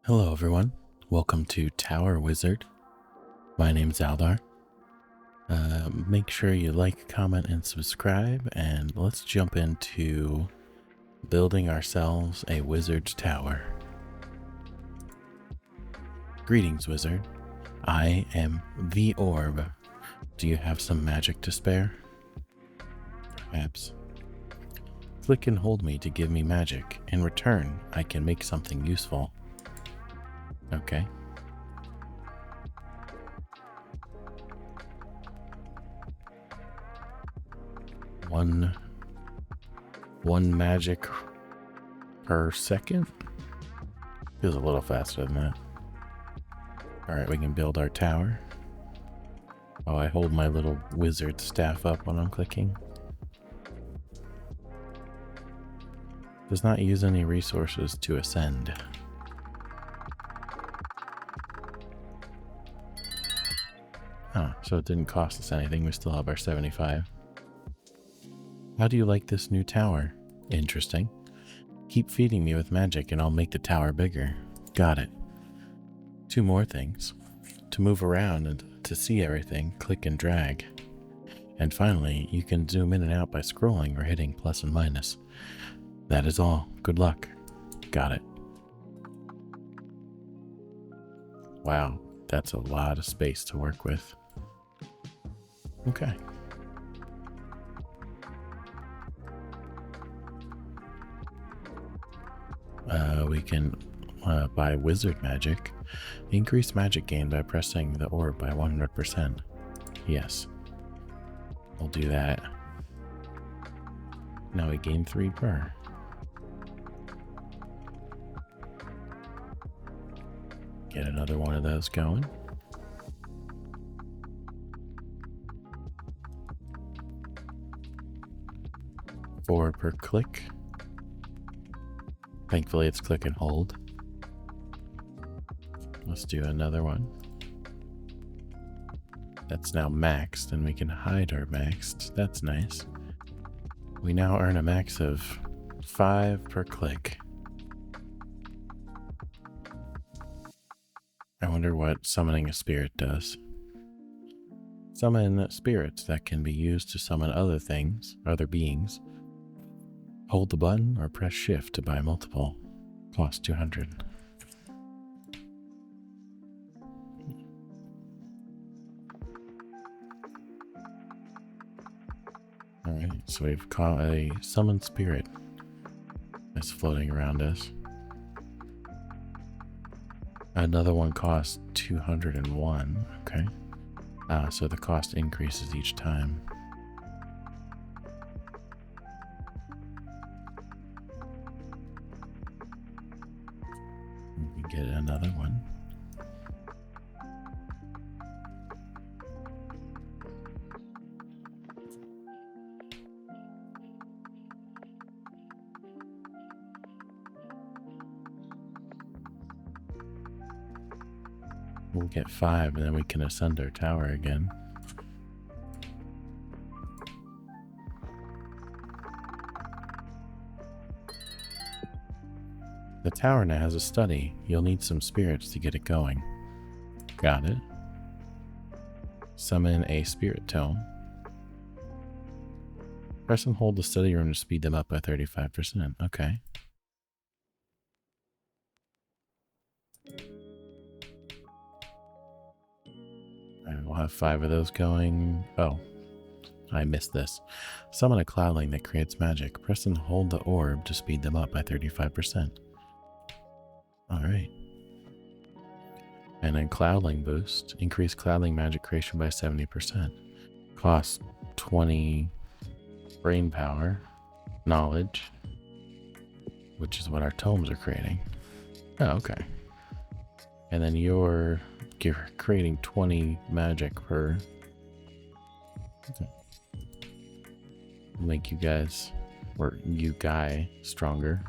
Hello everyone, welcome to Tower Wizard. My name's Aldar. Make sure you like, comment, and subscribe, and let's jump into building ourselves a wizard's tower. Greetings, wizard. I am the orb. Do you have some magic to spare? Perhaps. Click and hold me to give me magic. In return, I can make something useful. Okay. One magic per second? Feels a little faster than that. Alright, we can build our tower. Oh, I hold my little wizard staff up when I'm clicking. Does not use any resources to ascend. Ah, so it didn't cost us anything. We still have our 75. How do you like this new tower? Interesting. Keep feeding me with magic and I'll make the tower bigger. Got it. 2 more things. To move around and to see everything, click and drag. And finally, you can zoom in and out by scrolling or hitting plus and minus. That is all. Good luck. Got it. Wow, that's a lot of space to work with. Okay. We can buy wizard magic. Increase magic gain by pressing the orb by 100%. Yes. We'll do that. Now we gain 3 per. Get another one of those going. Four per click. Thankfully it's click and hold. Let's do another one. That's now maxed, and we can hide our maxed. That's nice. We now earn a max of 5 per click. I wonder what summoning a spirit does. Summon spirits that can be used to summon other things, other beings. Hold the button or press shift to buy multiple. Cost 200. Alright, so we've caught a summoned spirit that's floating around us. Another one costs 201. Okay. So the cost increases each time. We get another one. We'll get 5 and then we can ascend our tower again. The tower now has a study. You'll need some spirits to get it going. Got it. Summon a spirit tome. Press and hold the study room to speed them up by 35%. Okay. Alright, we'll have 5 of those going. Oh, I missed this. Summon a cloudling that creates magic. Press and hold the orb to speed them up by 35%. Alright. And then cloudling boost. Increase cloudling magic creation by 70%. Cost 20 brain power, knowledge, which is what our tomes are creating. Oh, okay. And then you're creating 20 magic per. Okay. Make you guys, or you guy, stronger.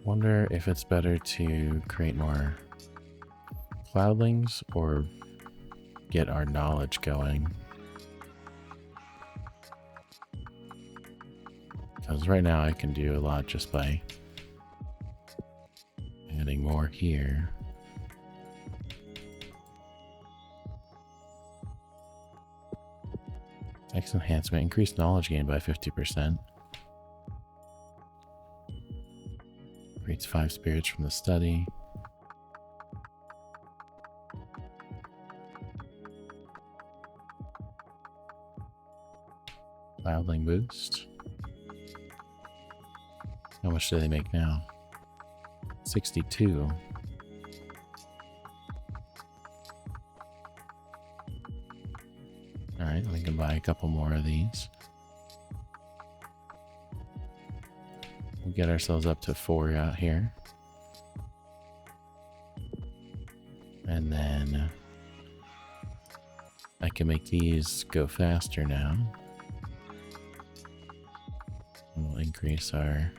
Wonder if it's better to create more cloudlings or get our knowledge going. Because right now I can do a lot just by adding more here. X enhancement, increased knowledge gain by 50%. Creates 5 spirits from the study. Wildling boost. How much do they make now? 62. Alright, we can buy a couple more of these. We'll get ourselves up to 4 out here. And then I can make these go faster now. We'll increase our...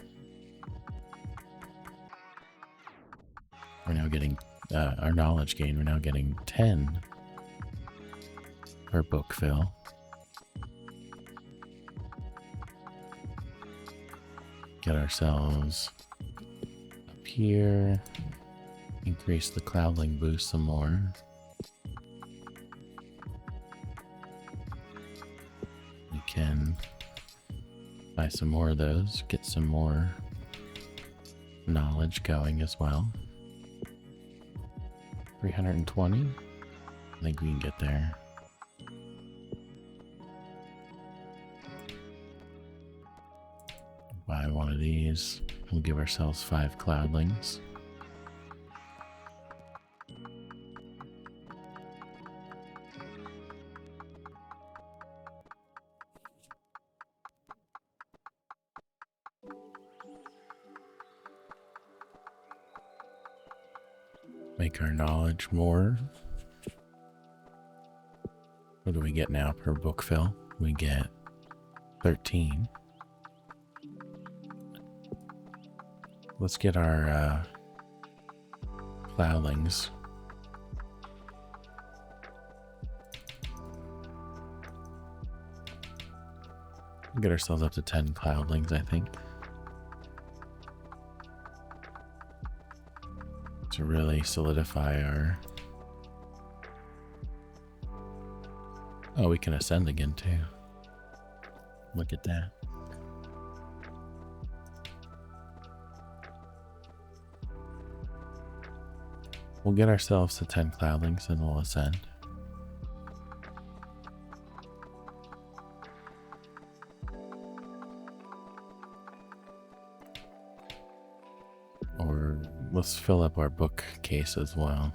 We're now getting our knowledge gain. We're now getting 10 per book fill. Get ourselves up here. Increase the cloudling boost some more. We can buy some more of those. Get some more knowledge going as well. 320. I think we can get there. Buy one of these. We'll give ourselves 5 cloudlings. Make our knowledge more. What do we get now per book fill? We get 13. Let's get our cloudlings. Get ourselves up to 10 cloudlings, I think. To really solidify our... Oh, we can ascend again too. Look at that. We'll get ourselves to 10 cloudlings and we'll ascend. Or let's fill up our bookcase as well.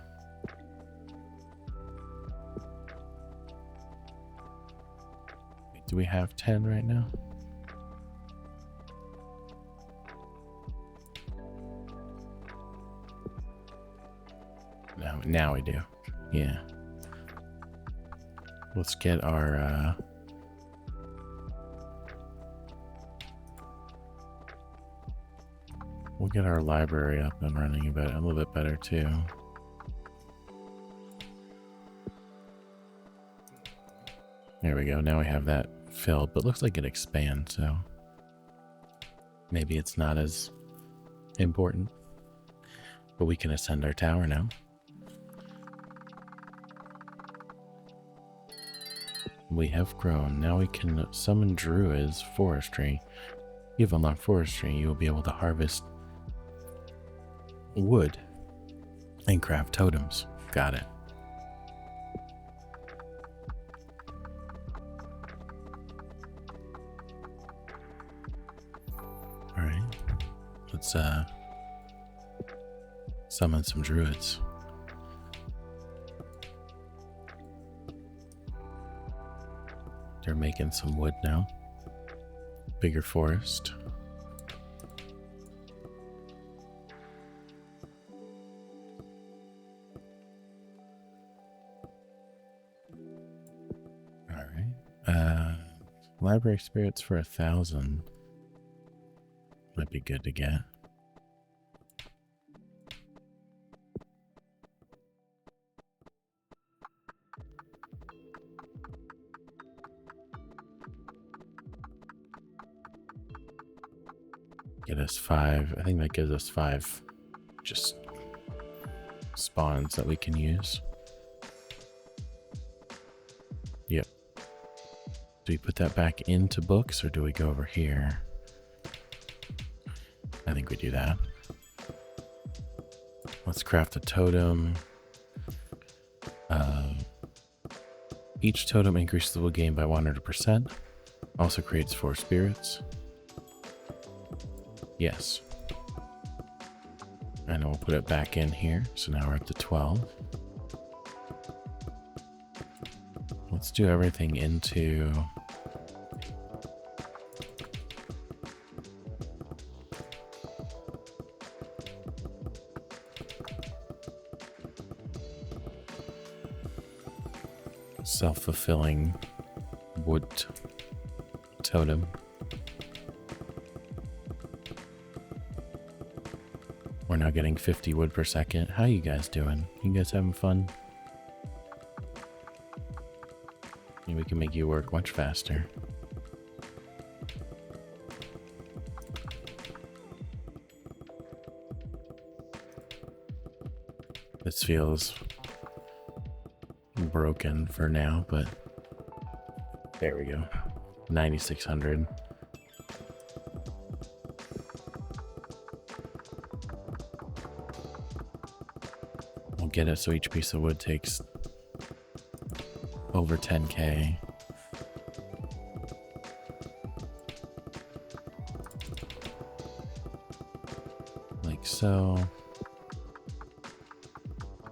Wait, do we have 10 right now? Now we do. Yeah. Let's get our we'll get our library up and running a little bit better too. There we go. Now we have that filled, but looks like it expands, so maybe it's not as important. But we can ascend our tower now. We have grown. Now we can summon Druid's forestry. You've unlocked forestry. You will be able to harvest wood and craft totems. Got it. All right. Let's summon some druids. They're making some wood now. Bigger forest. Alright. Library spirits for 1,000. Might be good to get. Get us 5. I think that gives us 5 just spawns that we can use. Yep. Do we put that back into books or do we go over here? I think we do that. Let's craft a totem. Each totem increases the wood gain by 100%. Also creates 4 spirits. Yes. And we'll put it back in here. So now we're up to 12. Let's do everything into... self-fulfilling wood totem. We're now getting 50 wood per second. How you guys doing? You guys having fun? Maybe we can make you work much faster. This feels broken for now, but there we go. 9,600. We'll get it so each piece of wood takes over 10k. Like so.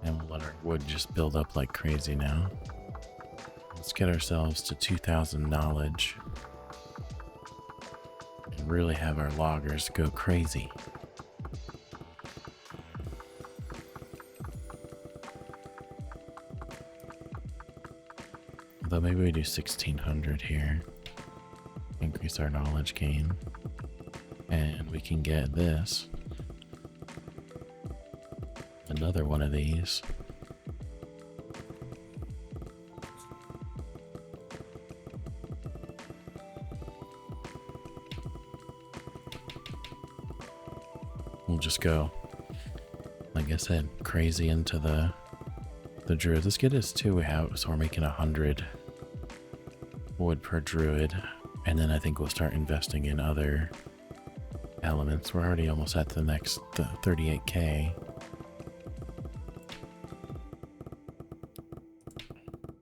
And we'll let our wood just build up like crazy now. Let's get ourselves to 2,000 knowledge. And really have our loggers go crazy. Although maybe we do 1,600 here. Increase our knowledge gain. And we can get this. Another one of these. We'll just go, like I said, crazy into the druid. Let's get us 2 out, so we're making 100 wood per druid, and then I think we'll start investing in other elements. We're already almost at the next 38k.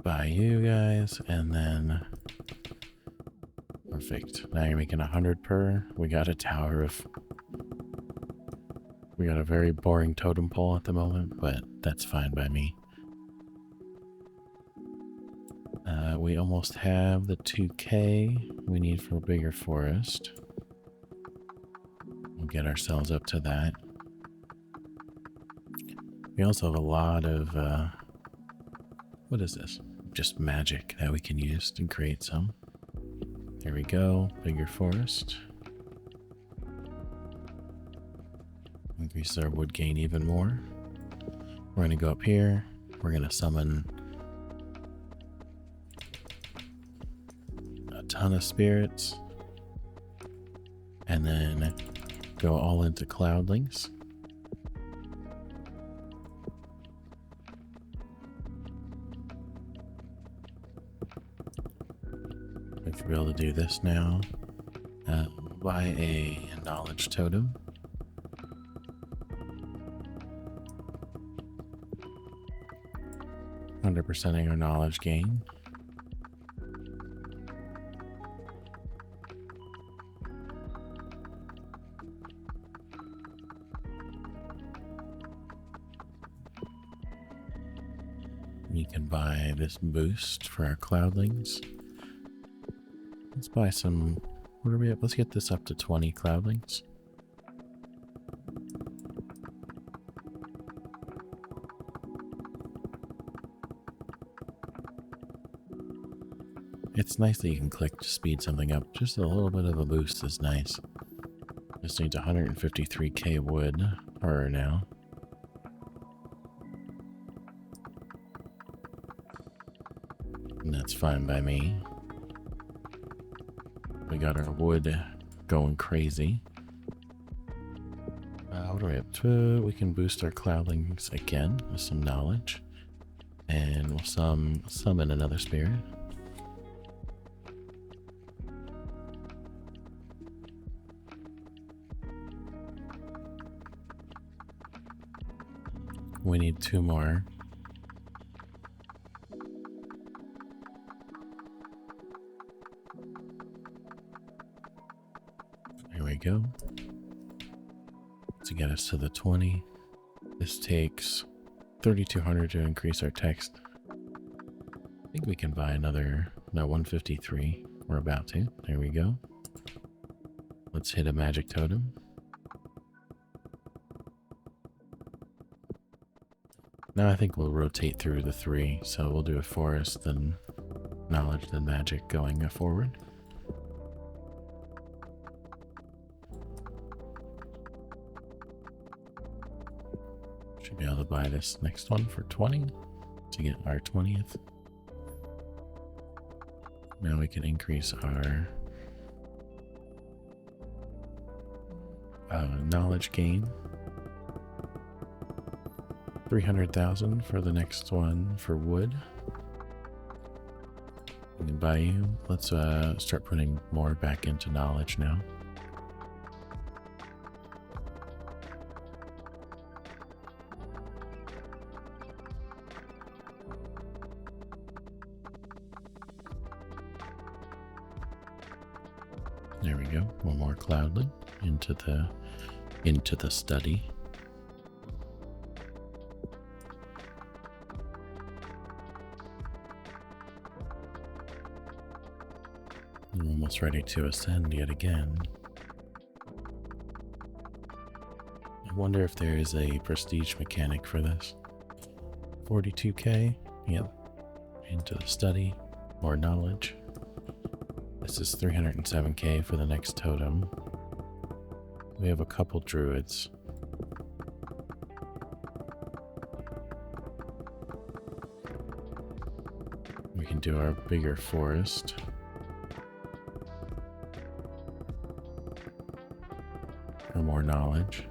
Buy you guys, and then perfect. Now you're making 100 per. We got a tower of... We got a very boring totem pole at the moment, but that's fine by me. We almost have the 2k we need for a bigger forest. We'll get ourselves up to that. We also have a lot of... what is this? Just magic that we can use to create some. There we go. Bigger forest. Increase our wood gain even more. We're going to go up here. We're going to summon a ton of spirits. And then go all into cloudlings. We should be able to do this now. Buy a knowledge totem. %ing our knowledge gain. You can buy this boost for our cloudlings. Let's buy some... What are we at? Let's get this up to 20 cloudlings. It's nice that you can click to speed something up. Just a little bit of a boost is nice. Just needs 153k wood per now. And that's fine by me. We got our wood going crazy. what are we up to? We can boost our cloudlings again with some knowledge. And we'll summon another spirit. We need 2 more. Here we go. To get us to the 20. This takes 3,200 to increase our text. I think we can buy another, no, 153. We're about to. There we go. Let's hit a magic totem. Now I think we'll rotate through the 3. So we'll do a forest, then knowledge, then magic going forward. Should be able to buy this next one for 20 to get our 20th. Now we can increase our knowledge gain. 300,000 for the next one for wood. We can buy you. Let's start putting more back into knowledge now. There we go. One more cloudlet into the study. We're almost ready to ascend yet again. I wonder if there is a prestige mechanic for this. 42k. Yep. Into the study. More knowledge. This is 307k for the next totem. We have a couple druids. We can do our bigger forest. For more knowledge.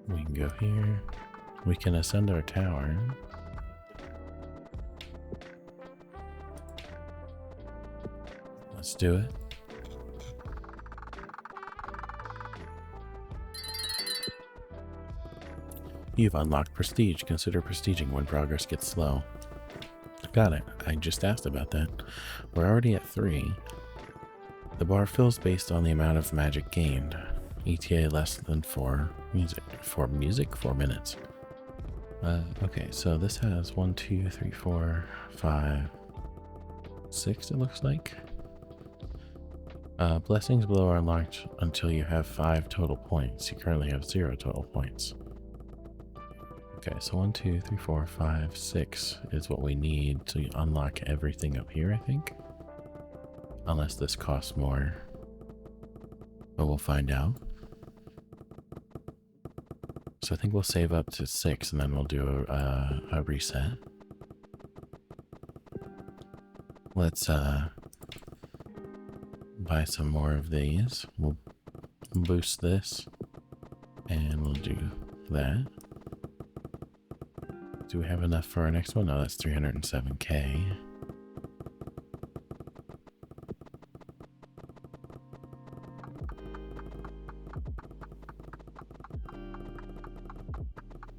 We can go here. We can ascend our tower. Let's do it. You've unlocked prestige. Consider prestiging when progress gets slow. Got it. I just asked about that. We're already at 3. The bar fills based on the amount of magic gained. ETA less than 4 music. 4 music? 4 minutes. Okay, so this has 1, 2, 3, 4, 5, 6 it looks like. Blessings below are unlocked until you have 5 total points. You currently have 0 total points. Okay, so 1, 2, 3, 4, 5, 6 is what we need to unlock everything up here, I think. Unless this costs more. But we'll find out. So I think we'll save up to 6 and then we'll do a reset. Let's buy some more of these. We'll boost this and we'll do that. Do we have enough for our next one? No, that's 307k.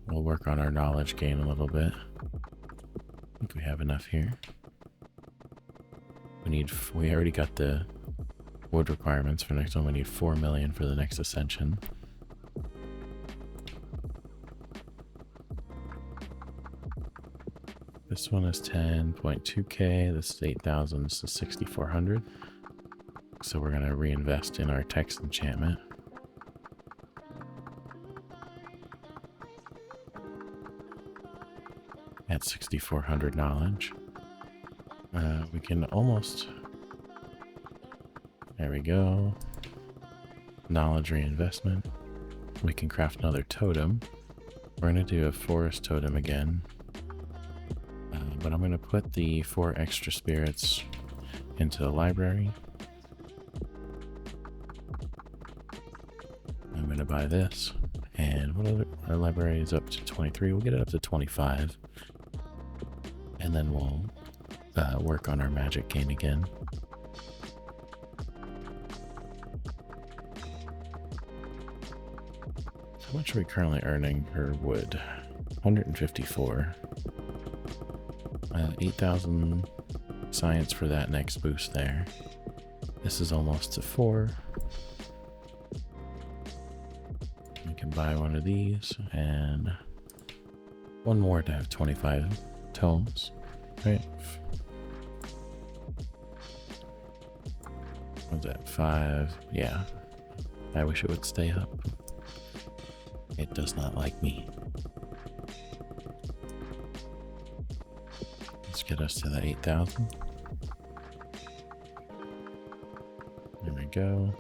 We'll work on our knowledge gain a little bit. I think we have enough here. We already got the wood requirements for the next one. We need 4 million for the next ascension. This one is 10.2k. This is 8,000. This is 6,400. So we're going to reinvest in our text enchantment. At 6,400 knowledge. We can almost... There we go. Knowledge reinvestment. We can craft another totem. We're going to do a forest totem again. But I'm going to put the 4 extra spirits into the library. buy this. And what other, our library is up to 23. We'll get it up to 25. And then we'll work on our magic gain again. How much are we currently earning per wood? 154. 8,000 science for that next boost there. This is almost to 4. We can buy one of these and one more to have 25 tomes, right? What's that, 5? Yeah. I wish it would stay up. It does not like me. Let's get us to the 8,000. There we go.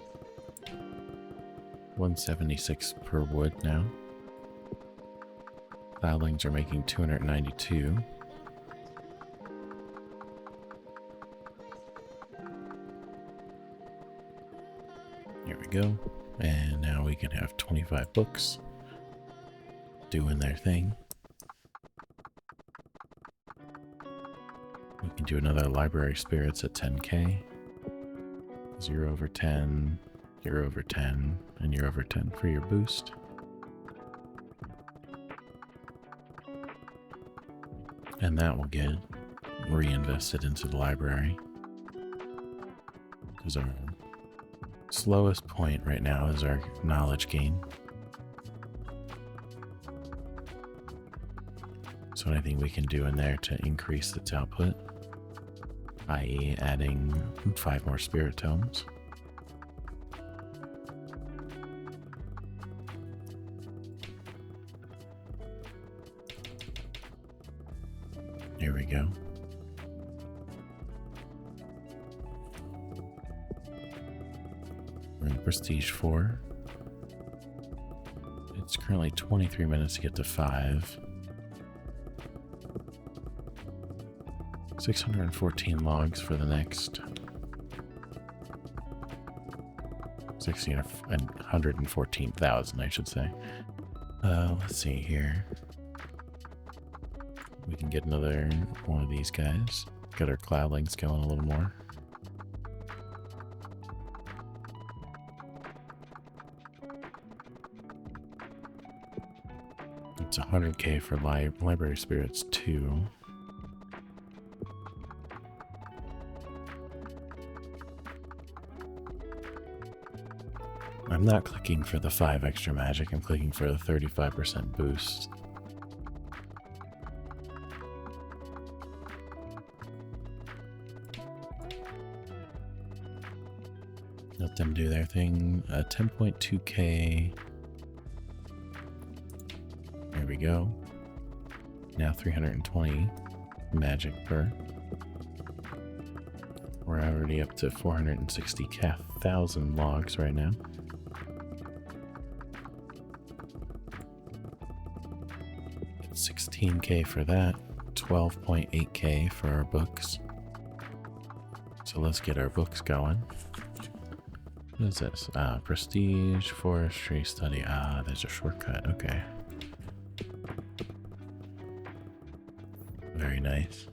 176 per wood now. Cloudlings are making 292. Here we go. And now we can have 25 books doing their thing. We can do another library spirits at 10k. 0 over 10, you're over 10, and you're over 10 for your boost. And that will get reinvested into the library. Because our slowest point right now is our knowledge gain. So anything we can do in there to increase its output, i.e. adding 5 more spirit tomes. Here we go. We're in Prestige 4. It's currently 23 minutes to get to 5. 614 logs for the next 114,000, I should say. Let's see here. We can get another one of these guys. Get our cloudlings going a little more. It's 100k for library spirits 2. I'm not clicking for the 5 extra magic, I'm clicking for the 35% boost. Let them do their thing. 10.2k. There we go. Now 320 magic per. We're already up to 460,000 logs right now. It's 16k for that, 12.8k for our books. So let's get our books going. What is this? Prestige, forestry, study. There's a shortcut. Okay. Very nice.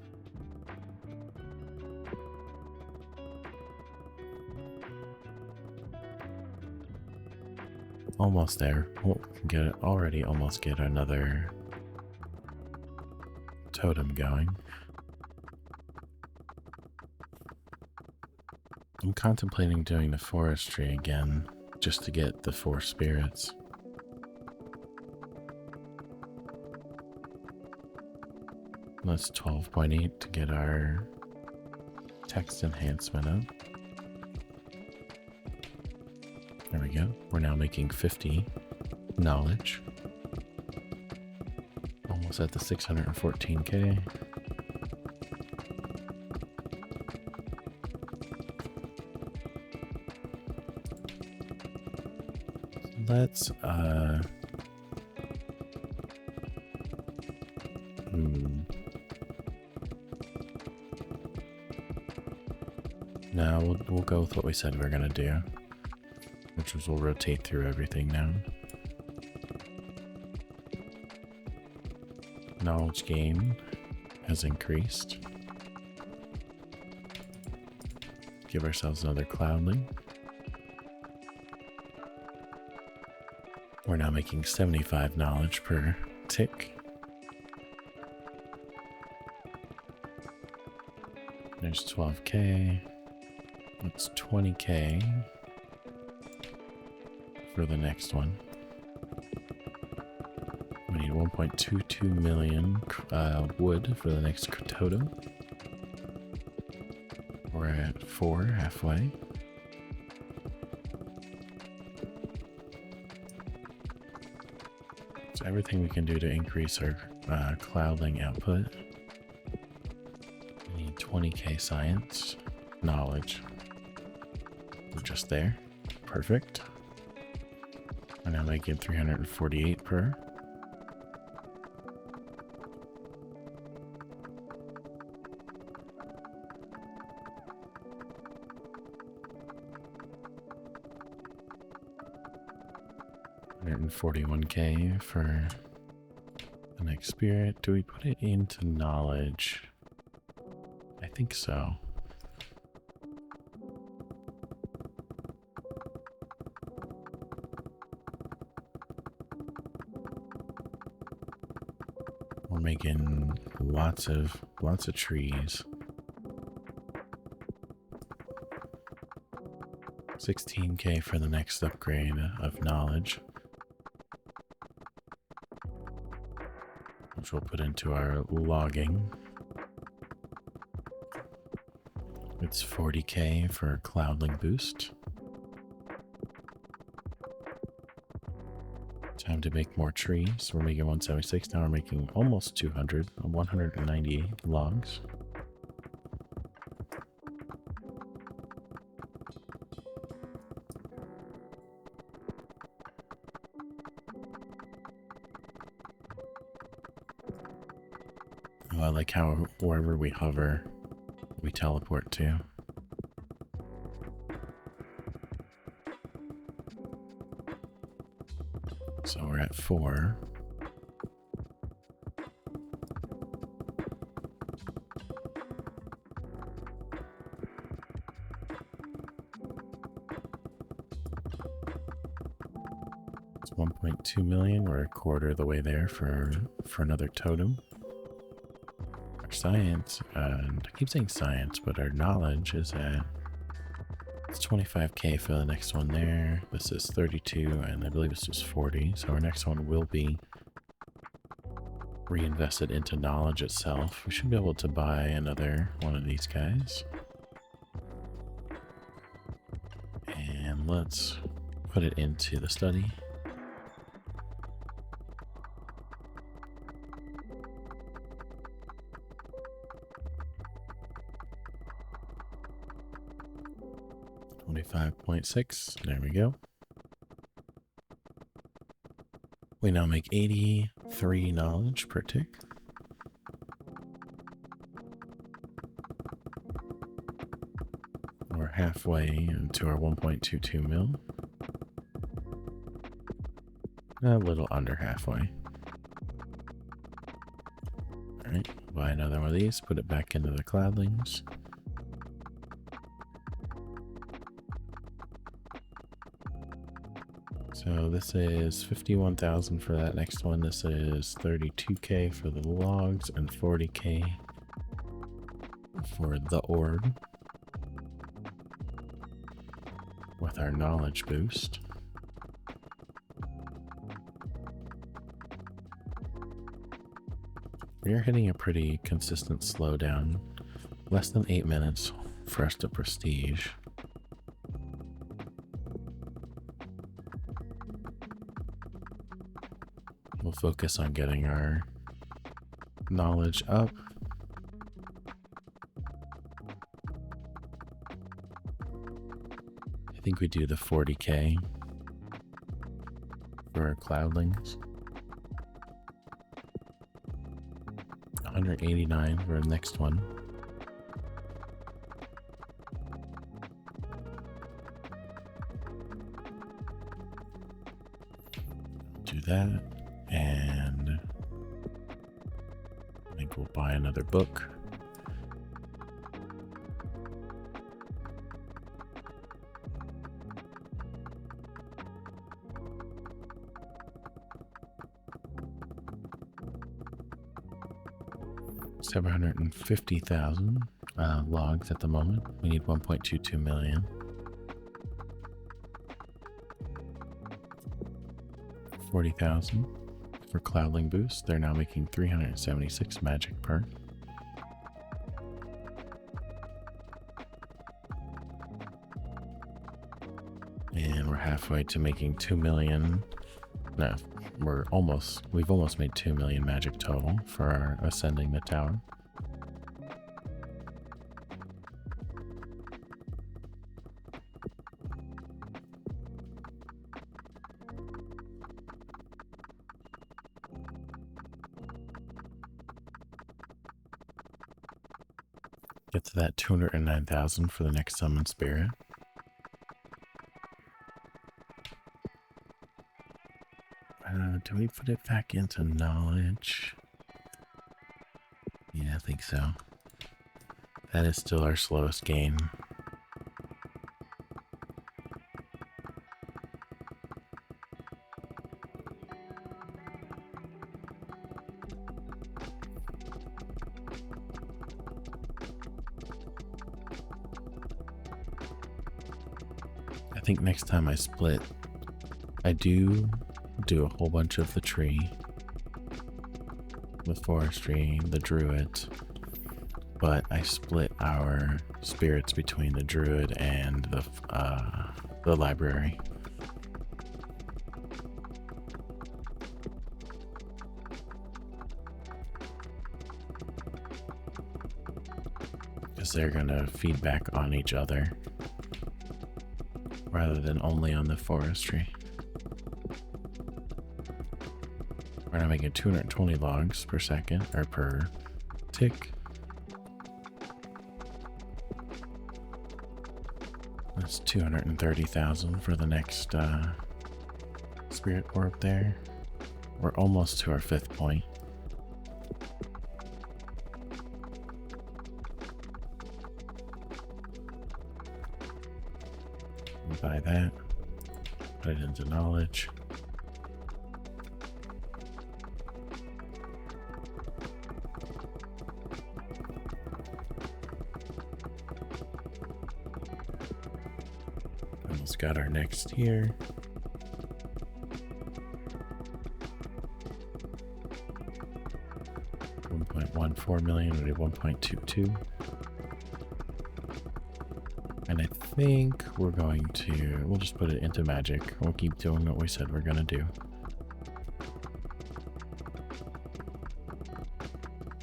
Almost there. We'll get it already. Almost get another totem going. I'm contemplating doing the forestry again, just to get the 4 spirits. That's 12.8 to get our text enhancement up. There we go. We're now making 50 knowledge. Almost at the 614k. Let's No, we'll go with what we said we were gonna do, which was we'll rotate through everything now. Knowledge gain has increased. Give ourselves another cloudling. We're now making 75 knowledge per tick. There's 12k. That's 20k for the next one. We need 1.22 million wood for the next totem. We're at 4 halfway. So everything we can do to increase our cloudling output. We need 20k science, knowledge. We're just there. Perfect. We're now making 348 per. $141k for the next spirit. Do we put it into knowledge? I think so. We're making lots of trees. 16k for the next upgrade of knowledge, which we'll put into our logging. It's 40k for cloudling boost. Time to make more trees. We're making 176, now we're making almost 200, 198 logs. Oh, I like how wherever we hover, we teleport to. So we're at 4. It's 1.2 million. We're a quarter of the way there for another totem. Our science, and I keep saying science, but our knowledge is at, it's 25k for the next one there. This is 32, and I believe this is 40. So our next one will be reinvested into knowledge itself. We should be able to buy another one of these guys. And let's put it into the study. $25.6, there we go. We now make 83 knowledge per tick. We're halfway into our 1.22 mil. A little under halfway. Alright, buy another one of these, put it back into the cloudlings. So this is 51,000 for that next one. This is 32k for the logs and 40k for the orb with our knowledge boost. We are hitting a pretty consistent slowdown. Less than 8 minutes for us to prestige. We'll focus on getting our knowledge up. I think we do the 40k for our cloudlings. 189 for the next one. Do that. And We'll buy another book. $750,000 logs at the moment. We need 1.22 million. 40,000 for Cloudling boost. They're now making 376 magic per. And we're halfway to making 2 million. No, we've almost made 2 million magic total for our ascending the tower. Get to that 209,000 for the next summon spirit. Do we put it back into knowledge? Yeah, I think so. That is still our slowest gain. I think next time I split, I do a whole bunch of the tree, the forestry, the druid, but I split our spirits between the druid and the library. Because they're gonna feed back on each other rather than only on the forestry. We're now making 220 logs per second, or per tick. That's 230,000 for the next spirit orb there. We're almost to our 5th point. We'll buy that. Put it into knowledge. Almost got our next here. $1.14 million, we did 1.22. And I think we're going to, we'll just put it into magic. We'll keep doing what we said we're gonna do.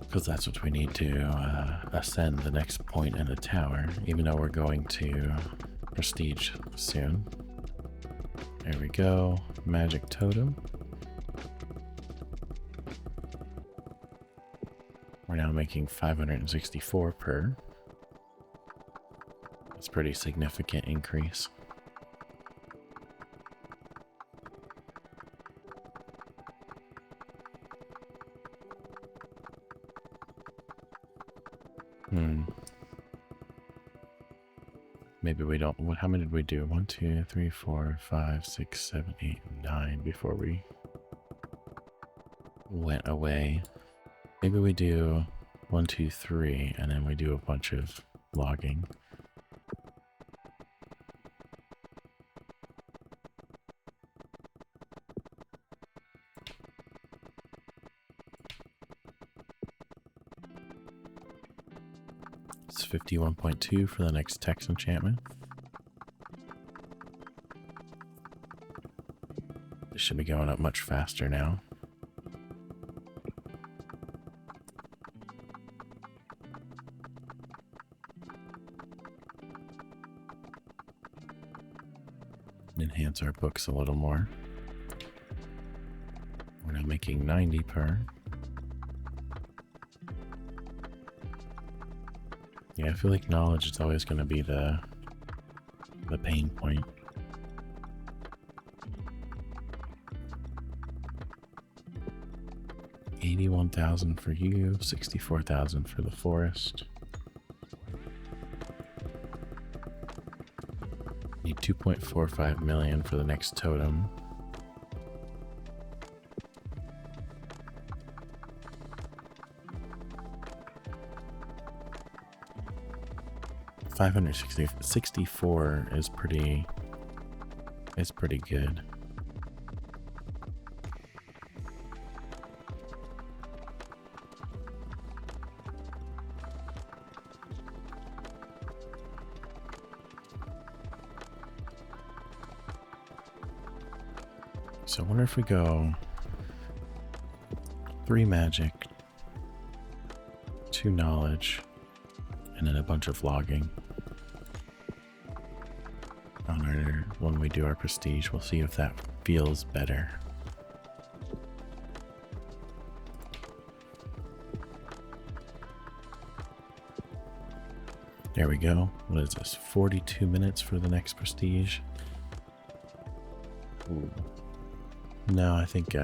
Because that's what we need to ascend the next point in the tower, even though we're going to prestige soon. There we go. Magic totem. We're now making 564 per. That's a pretty significant increase. Maybe we don't. How many did we do? 1, 2, 3, 4, 5, 6, 7, 8, 9 before we went away. Maybe we do 1, 2, 3, and then we do a bunch of logging. It's 51.2 for the next text enchantment. This should be going up much faster now. Enhance our books a little more. We're now making 90 per. Yeah, I feel like knowledge is always going to be the pain point. 81,000 for you, 64,000 for the forest. Need 2.45 million for the next totem. $564 is pretty good. So I wonder if we go 3 magic, 2 knowledge, and then a bunch of logging. When we do our prestige, we'll see if that feels better. There we go. What is this? 42 minutes for the next prestige. Ooh. No, I think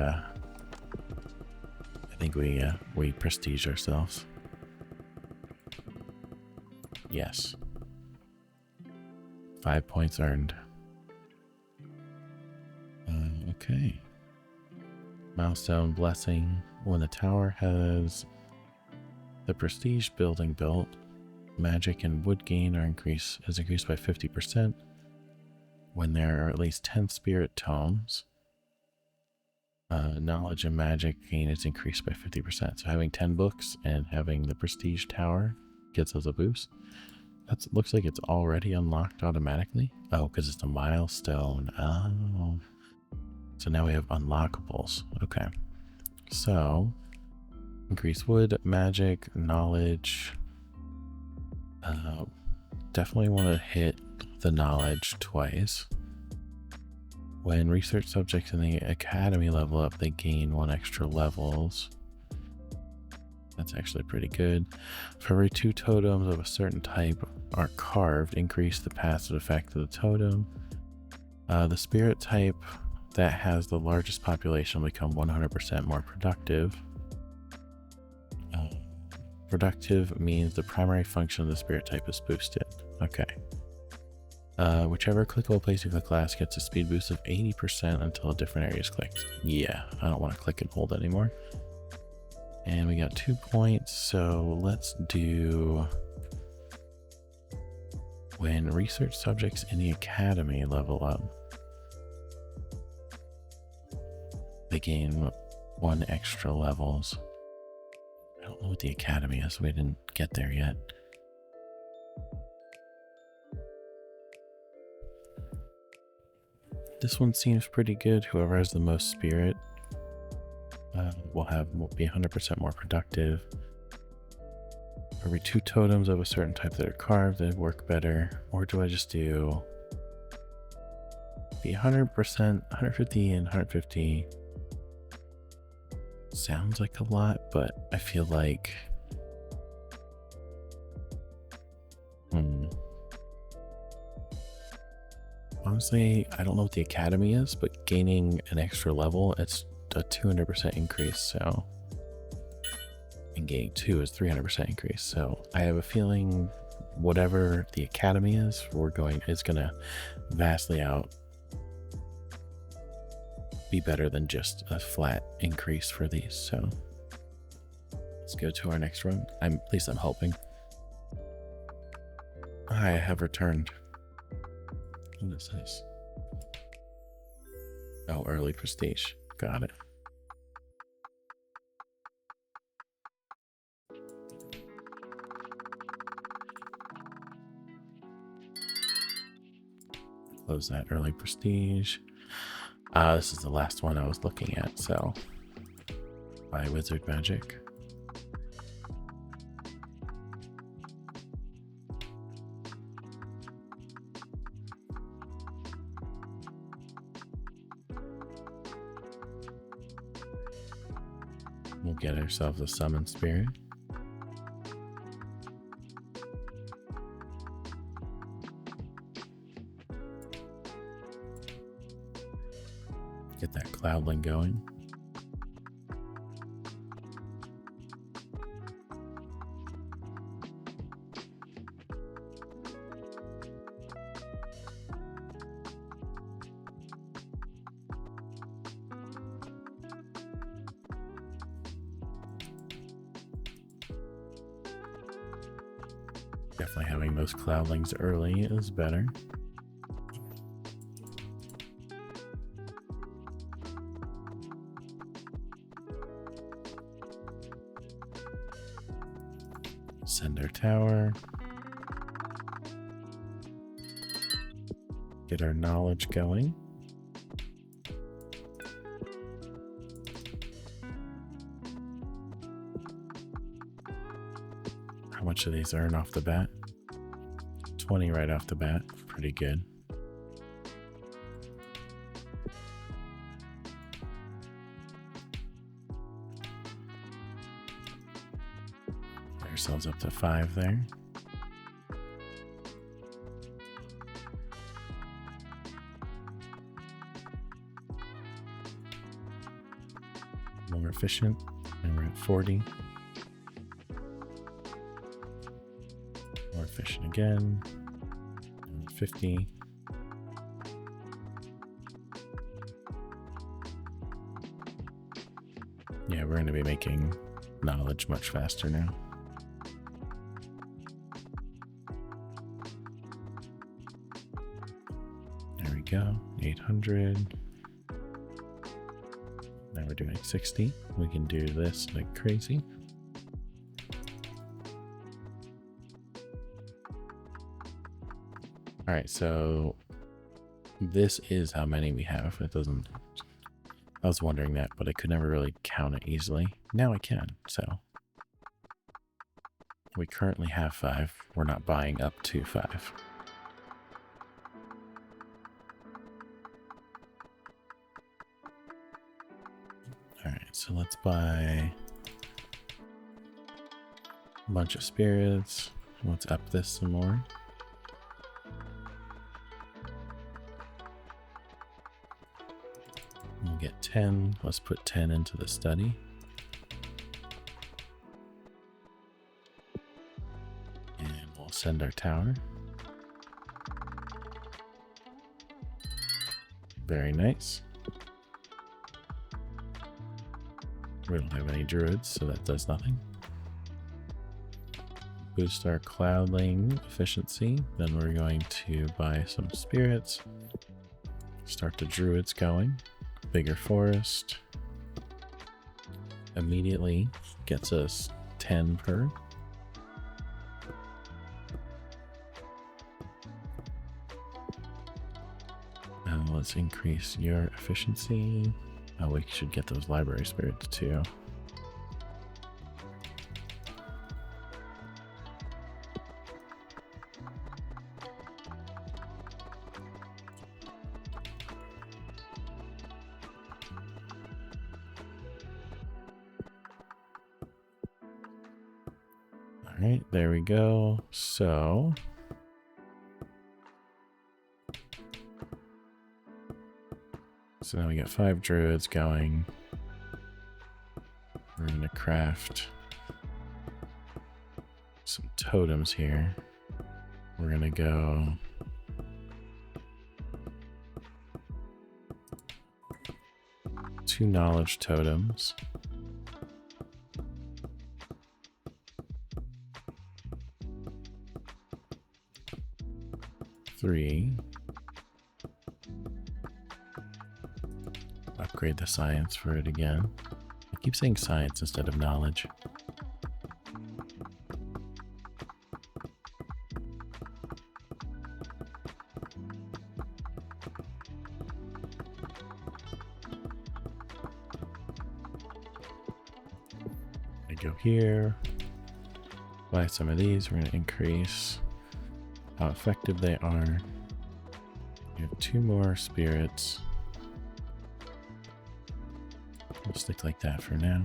we prestige ourselves. Yes. 5 points earned. Okay. Milestone blessing. When the tower has the prestige building built, magic and wood gain is increased by 50%. When there are at least 10 spirit tomes, knowledge and magic gain is increased by 50%. So having 10 books and having the prestige tower gets us a boost. That looks like it's already unlocked automatically. Oh, because it's a milestone. Oh. So now we have unlockables. Okay. So, increase wood, magic, knowledge. Definitely want to hit the knowledge twice. When research subjects in the academy level up, they gain 1 extra levels. That's actually pretty good. For every 2 totems of a certain type are carved, increase the passive effect of the totem. The spirit type that has the largest population will become 100% more productive. Productive means the primary function of the spirit type is boosted. Okay. Whichever clickable place you click last gets a speed boost of 80% until a different area is clicked. Yeah, I don't want to click and hold anymore. And we got 2 points, so let's do when research subjects in the academy level up, they gain 1 extra levels. I don't know what the academy is, we didn't get there yet. This one seems pretty good. Whoever has the most spirit will be 100% more productive. Every 2 totems of a certain type that are carved, they work better. Or do I just do the 100%, 150 and 150? Sounds like a lot, but I feel like honestly, I don't know what the academy is, but gaining an extra level, it's a 200% increase, so and gaining 2 is 300% increase. So I have a feeling whatever the academy is gonna vastly be better than just a flat increase for these. So let's go to our next run. At least I'm hoping. I have returned. What is this? Oh, early prestige. Got it. Close that early prestige. This is the last one I was looking at, so by wizard magic. We'll get ourselves a summon spirit. Get that cloudling going. Definitely having those cloudlings early is better. Send our tower. Get our knowledge going. How much do these earn off the bat? 20 right off the bat. Pretty good. Get ourselves up to 5 there. More efficient, and we're at 40. More efficient again, and 50. Yeah, we're going to be making knowledge much faster now. There we go, 800. Now we're doing 60. We can do this like crazy. All right, so this is how many we have. It doesn't, I was wondering that, but I could never really count it easily. Now I can, so. We currently have 5. We're not buying up to 5. All right, so let's buy a bunch of spirits. Let's up this some more. We'll get 10. Let's put 10 into the study. And we'll send our tower. Very nice. We don't have any druids, so that does nothing. Boost our cloudling efficiency. Then we're going to buy some spirits. Start the druids going. Bigger forest. Immediately gets us 10 per. And let's increase your efficiency. Oh, we should get those library spirits too. All right, there we go. So now we got 5 druids going. We're going to craft some totems here. We're going to go two knowledge totems. Three. Upgrade the science for it again. I keep saying science instead of knowledge. I go here, buy some of these. We're going to increase how effective they are. We have 2 more spirits. We'll stick like that for now.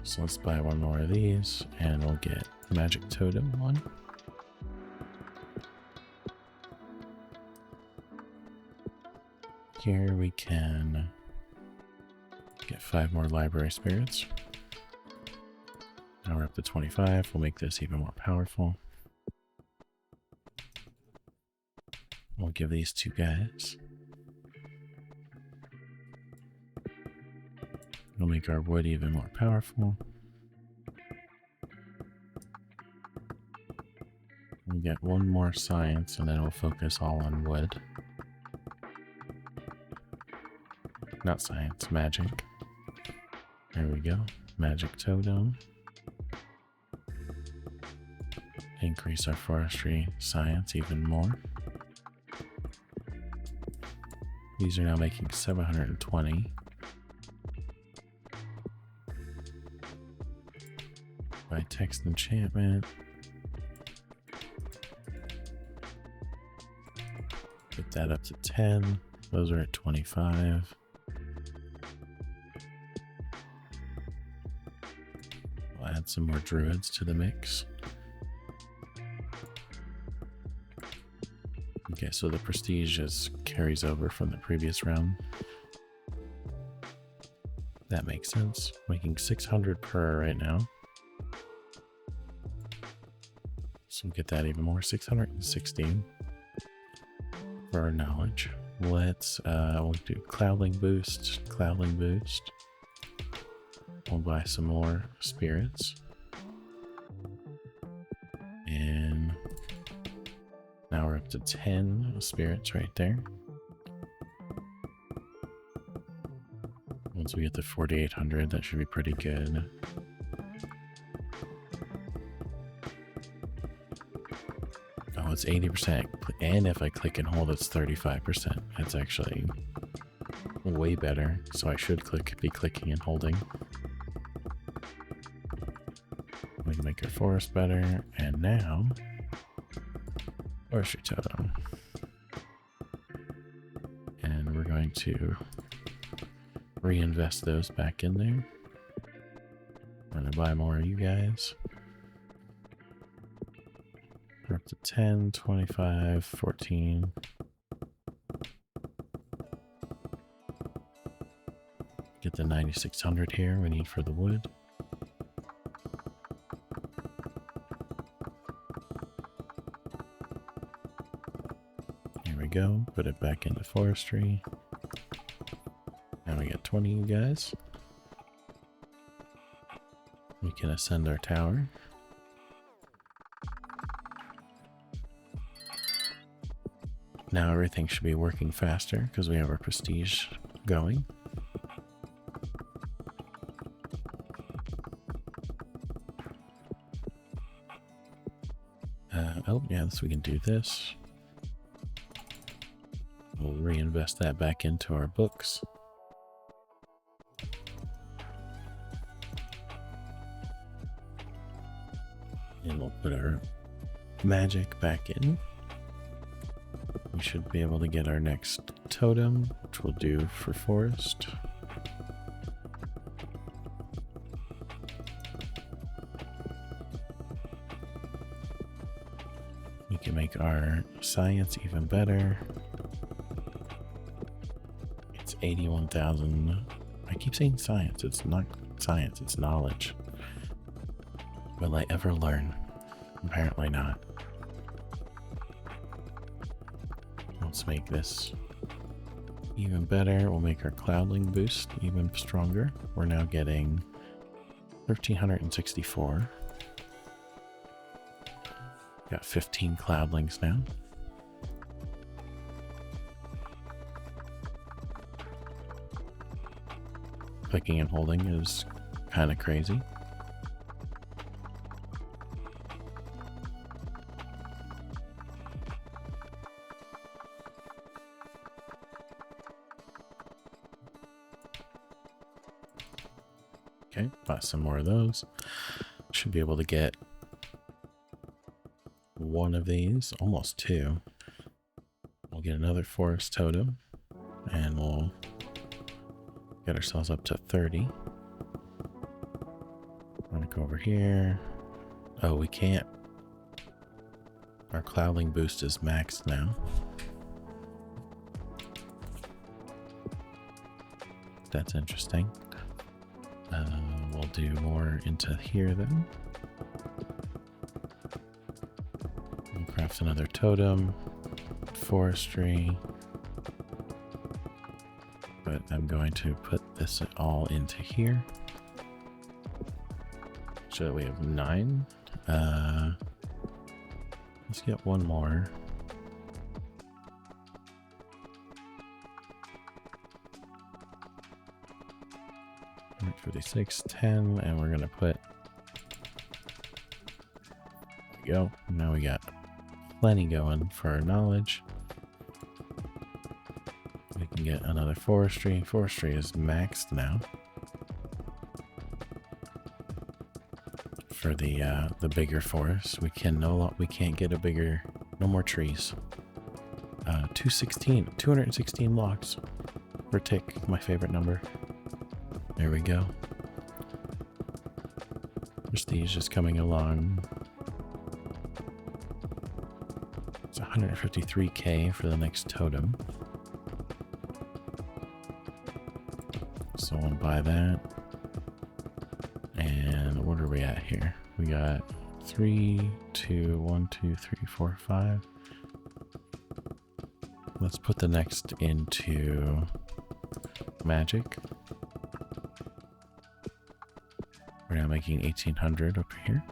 So let's buy 1 more of these and we'll get magic totem 1. Here we can get 5 more library spirits. Now we're up to 25. We'll make this even more powerful. We'll give these 2 guys. We'll make our wood even more powerful. We get one more science and then we'll focus all on wood. Not science, magic. There we go. Magic totem. Increase our forestry science even more. These are now making 720. By text enchantment. Get that up to 10. Those are at 25. We'll add some more druids to the mix. Okay, so the prestige just carries over from the previous round. That makes sense. Making 600 per right now. So get that even more. 616 for our knowledge. Let's we'll do cloudling boost, We'll buy some more spirits. And now we're up to 10 spirits right there. Once we get to 4,800, that should be pretty good. Oh, it's 80%. And if I click and hold, it's 35%. That's actually way better. So I should be clicking and holding. We can make our forest better. And now, forestry totem. And we're going to reinvest those back in there. I'm going to buy more of you guys. We're up to 10, 25, 14. Get the 9,600 here we need for the wood. Here we go. Put it back into forestry. Now we got 20 you guys. We can ascend our tower. Now everything should be working faster because we have our prestige going. Oh, yes, we can do this. We'll reinvest that back into our books. And we'll put our magic back in. We should be able to get our next totem, which we'll do for forest. We can make our science even better. It's 81,000. I keep saying science. It's not science, it's knowledge. Will I ever learn? Apparently not. Let's make this even better. We'll make our cloudling boost even stronger. We're now getting 1,364. Got 15 cloudlings now. Clicking and holding is kind of crazy. Okay, bought some more of those. Should be able to get one of these, almost two. We'll get another forest totem, and we'll get ourselves up to 30. I'm gonna go over here. Oh, we can't. Our cloudling boost is maxed now. That's interesting. We'll do more into here then. We'll craft another totem, forestry, but I'm going to put this all into here so that we have 9. Let's get one more. $56, 10, and we're gonna put. There we go. Now we got plenty going for our knowledge. We can get another forestry. Forestry is maxed now. For the bigger forest, we can't get a bigger, no more trees. 216 logs per tick, my favorite number. There we go. Prestige is coming along. It's 153k for the next totem. So we'll buy that. And what are we at here? We got 3, 2, 1, 2, 3, 4, 5. Let's put the next into magic. We're now making 1800 up here.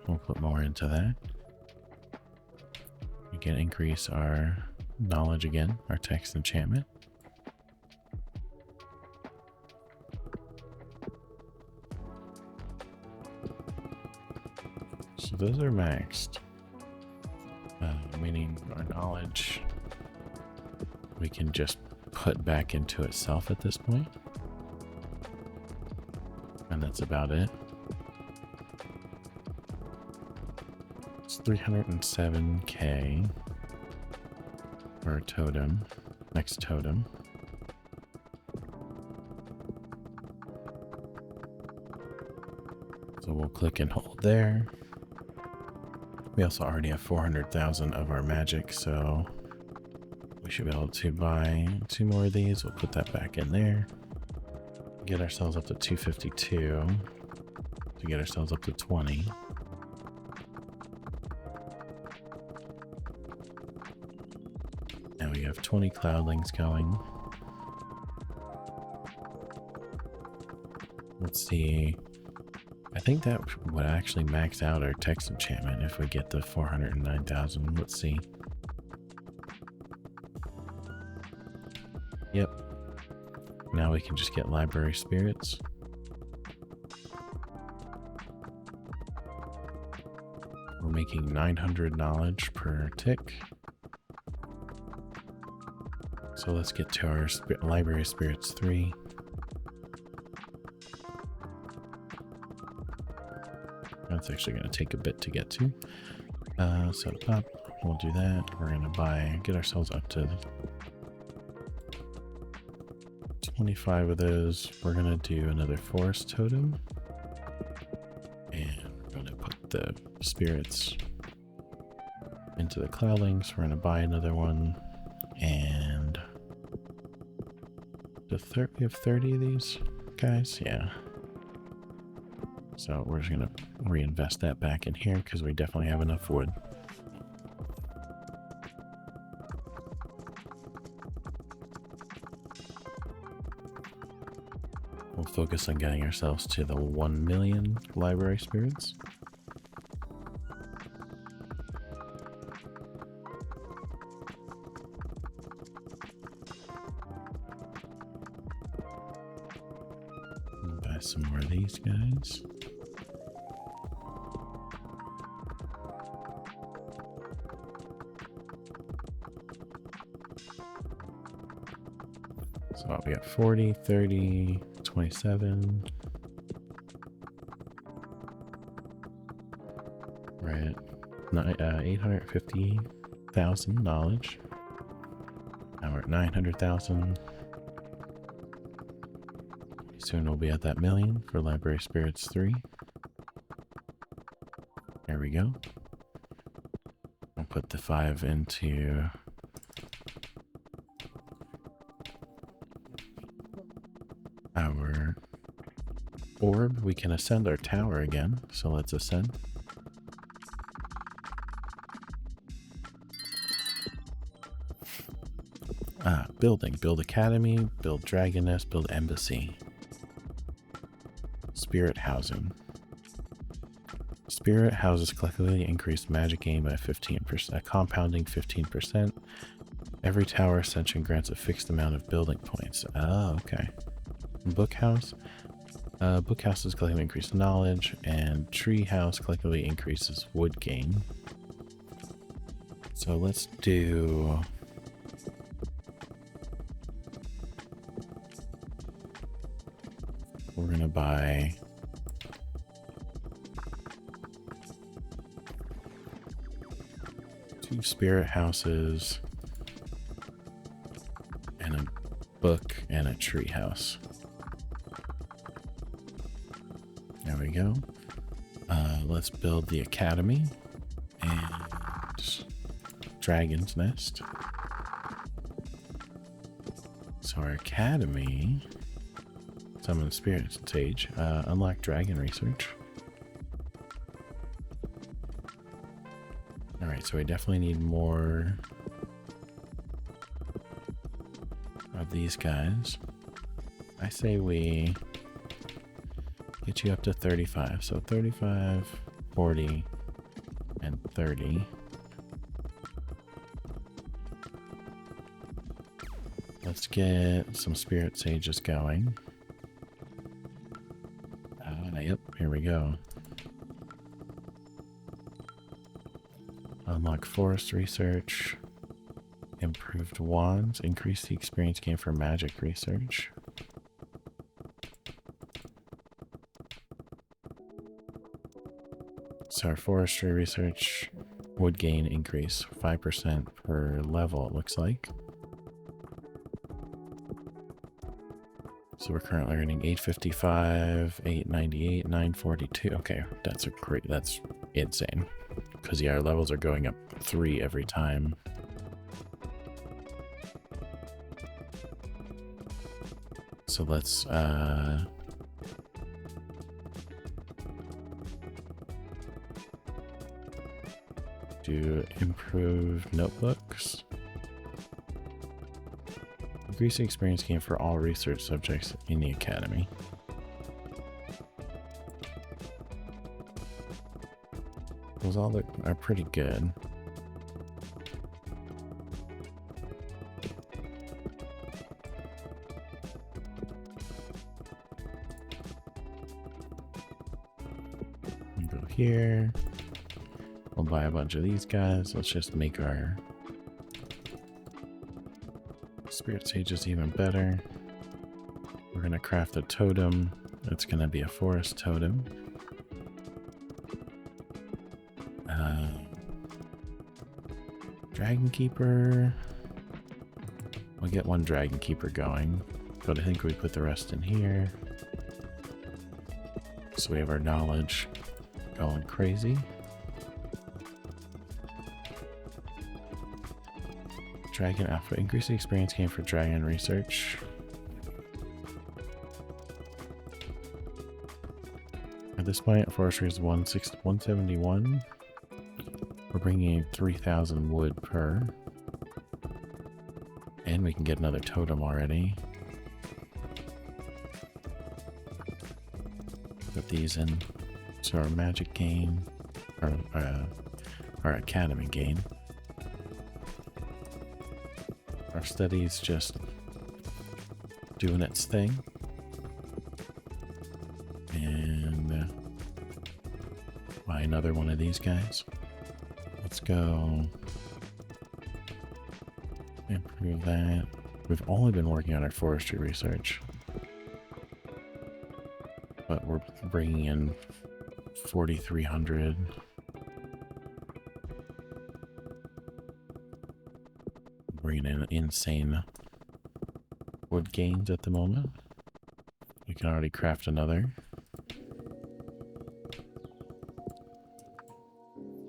We'll put more into that. We can increase our knowledge again, our text enchantment. So those are maxed, meaning our knowledge we can just put back into itself at this point. And that's about it. It's 307k for a totem, next totem. So we'll click and hold there. We also already have 400,000 of our magic, so we should be able to buy 2 more of these. We'll put that back in there. Get ourselves up to 252 to get ourselves up to 20. Now we have 20 cloudlings going. Let's see. I think that would actually max out our text enchantment if we get the 409,000. Let's see. Yep. Now we can just get library spirits. We're making 900 knowledge per tick. So let's get to our library spirits 3. That's actually going to take a bit to get to. Set it up. We'll do that. We're going to get ourselves up to 25 of those. We're going to do another forest totem. And we're going to put the spirits into the cloudlings. We're going to buy another one. And we have 30 of these guys? Yeah. So we're just going to reinvest that back in here because we definitely have enough wood. We'll focus on getting ourselves to the 1 million library spirits. Buy some more of these guys. So we got 40, 30, 27. We're at 850,000 knowledge. Now we're at 900,000. Soon we'll be at that million for Library Spirits 3. There we go. I'll put the 5 into our orb. We can ascend our tower again, so let's ascend. Building. Build academy, build dragon nest, build embassy. Spirit housing. Spirit houses collectively increase magic gain by 15%, compounding 15%. Every tower ascension grants a fixed amount of building points. Oh, okay. Book house. Book houses collectively increase knowledge, and tree house collectively increases wood gain. So let's do... We're gonna buy... 2 spirit houses, and a book, and a tree house. There we go. Let's build the academy and dragon's nest. So our academy, summon spirit sage, unlock dragon research. All right, so we definitely need more of these guys. I say we get you up to 35. So 35, 40, and 30. Let's get some spirit sages going. Yep, here we go. Unlock forest research. Improved wands. Increase the experience gain for magic research. So our forestry research would gain increase 5% per level, it looks like. So we're currently earning 855, 898, 942. Okay, that's insane. Because yeah, our levels are going up 3 every time. So let's do improved notebooks. Increase the experience gain for all research subjects in the academy. Those all are pretty good. Go here. We'll buy a bunch of these guys. Let's just make our spirit sages even better. We're gonna craft a totem. It's gonna be a forest totem. Dragon Keeper. We'll get one Dragon Keeper going, but I think we put the rest in here. So we have our knowledge going crazy. Dragon Alpha. Increase the experience gain for dragon research. At this point, forestry is 171. We're bringing in 3,000 wood per. And we can get another totem already. Put these in. So our magic gain, our academy gain. Our study's just doing its thing. And buy another one of these guys. Let's go improve that. We've only been working on our forestry research, but we're bringing in 4,300. Bringing in insane wood gains at the moment. We can already craft another.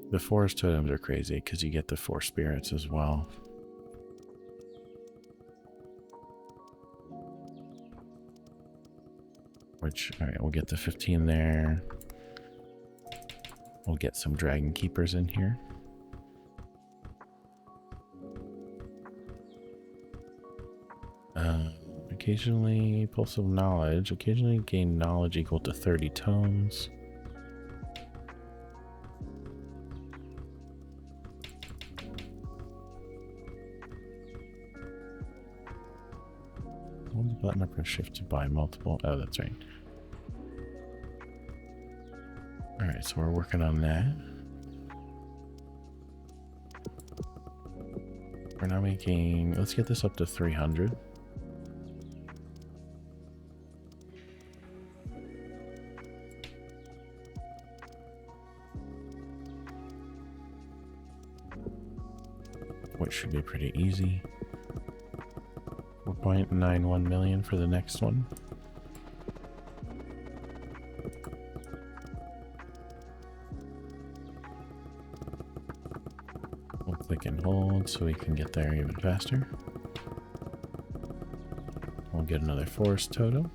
The forest totems are crazy because you get the 4 spirits as well. Which, alright, we'll get the 15 there. We'll get some dragon keepers in here. Occasionally, pulse of knowledge. Occasionally gain knowledge equal to 30 tomes. button or press shift to buy multiple. Oh, that's right. Alright, so we're working on that. We're now making, let's get this up to 300. Which should be pretty easy. 4.91 million for the next one. We'll click and hold so we can get there even faster. We'll get another forest totem.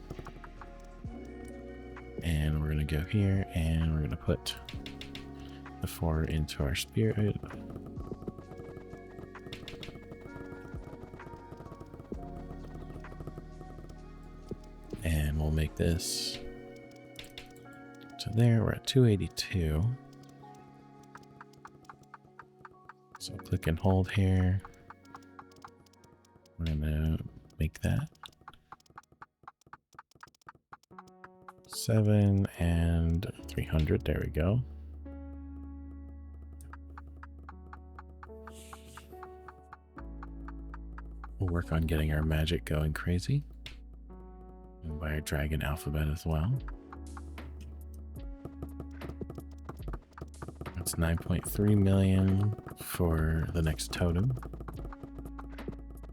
And we're going to go here and we're going to put the 4 into our spirit. And we'll make this to there. We're at 282. So click and hold here. We're gonna make that 7 and 300. There we go. We'll work on getting our magic going crazy. And by our dragon alphabet as well. That's 9.3 million for the next totem.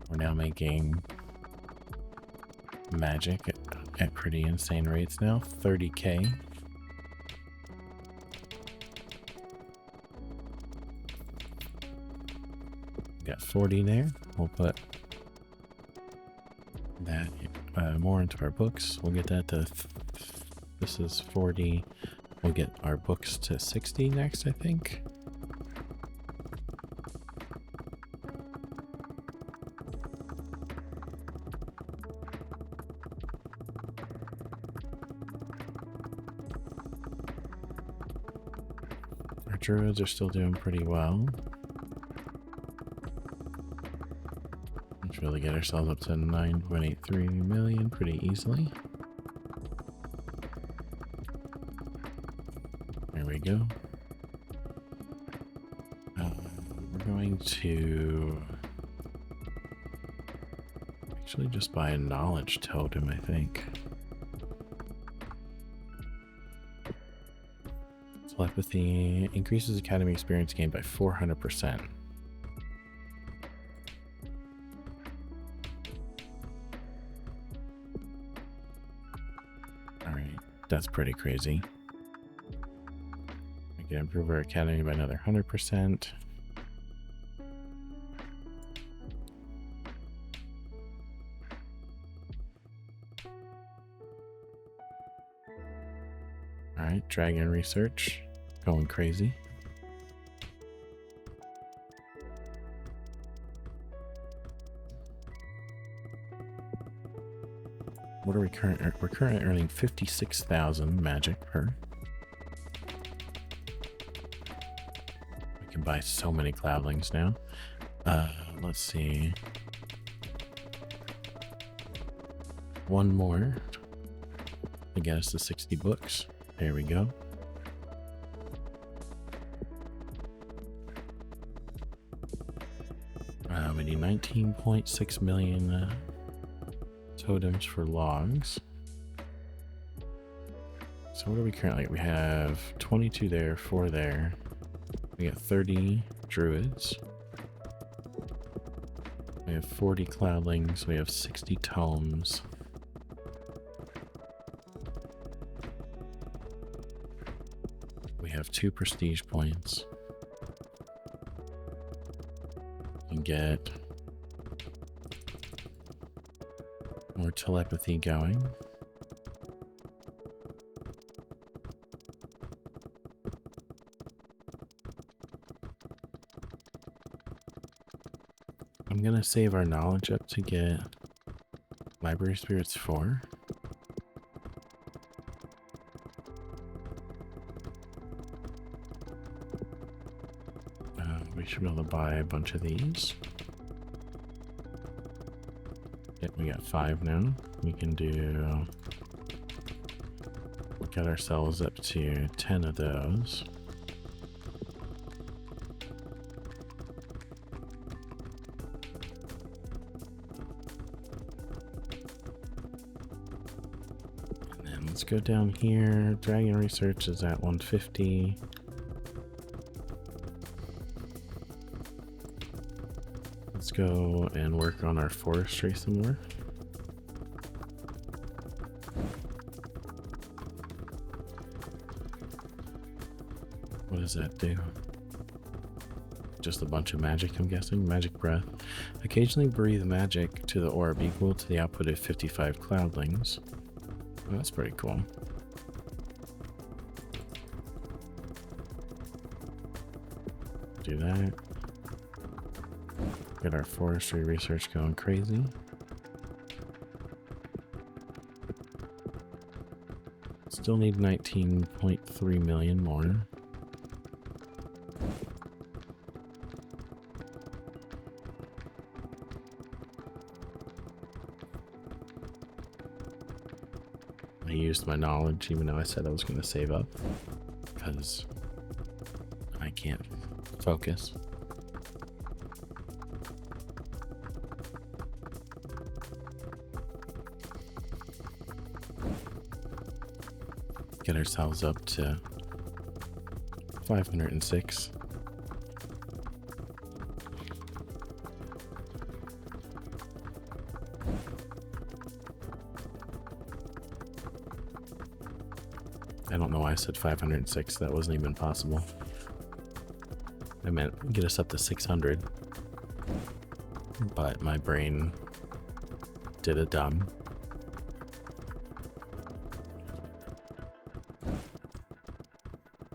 We're now making magic at pretty insane rates now. 30k. Got 40 there. We'll put that more into our books. We'll get that to this is 40. We'll get our books to 60 next, I think. Our druids are still doing pretty well. Let's really get ourselves up to 9.83 million pretty easily. There we go. We're going to actually just buy a knowledge totem, I think. Telepathy increases academy experience gained by 400%. That's pretty crazy. We can improve our academy by another 100%. Alright, dragon research. Going crazy. What are we currently? We're currently earning 56,000 magic per. We can buy so many cloudlings now. Let's see. One more to get us to 60 books. There we go. We need 19.6 million totems for logs. So what are we currently? We have 22 there, 4 there. We got 30 druids. We have 40 cloudlings. We have 60 tomes. We have 2 prestige points. We can get more telepathy going. I'm gonna save our knowledge up to get library spirits 4. We should be able to buy a bunch of these. Yep, we got 5 now. We can get ourselves up to 10 of those. And then let's go down here. Dragon research is at 150. Let's go and work on our forestry some more. What does that do? Just a bunch of magic, I'm guessing. Magic breath. Occasionally breathe magic to the orb equal to the output of 55 cloudlings. Oh, that's pretty cool. Do that. Get our forestry research going crazy. Still need 19.3 million more. I used my knowledge even though I said I was going to save up because I can't focus. Get ourselves up to 506. I don't know why I said 506. That wasn't even possible. I meant get us up to 600. But my brain did a dumb.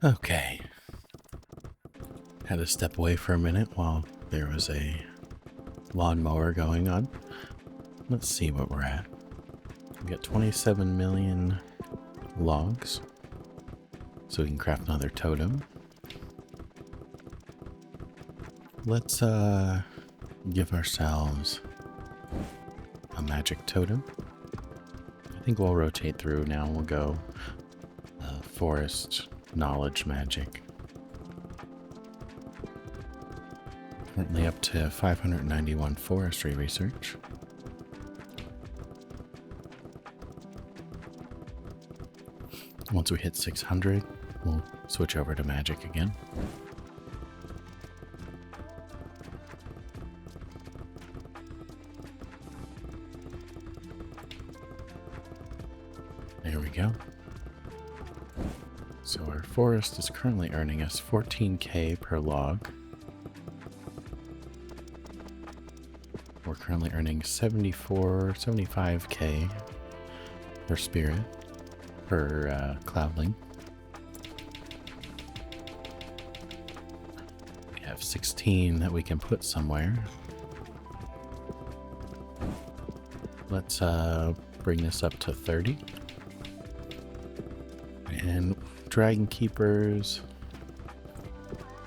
Okay. Had to step away for a minute while there was a lawnmower going on. Let's see what we're at. We got 27 million logs. So we can craft another totem. Let's give ourselves a magic totem. I think we'll rotate through now. We'll go forest knowledge magic. Currently up to 591 forestry research. Once we hit 600, we'll switch over to magic again. There we go. So our forest is currently earning us 14k per log. We're currently earning 75k per spirit, per cloudling. We have 16 that we can put somewhere. Let's bring this up to 30. And dragon keepers.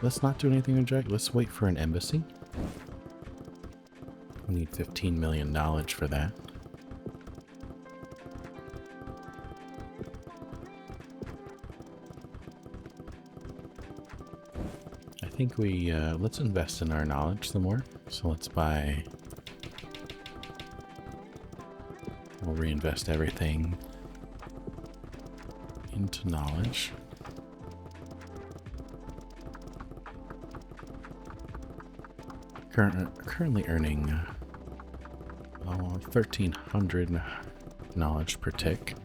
Let's not do anything with dragon. Let's wait for an embassy. We need 15 million knowledge for that. I think we, let's invest in our knowledge some more. So let's buy, we'll reinvest everything into knowledge. Currently earning 1,300 knowledge per tick.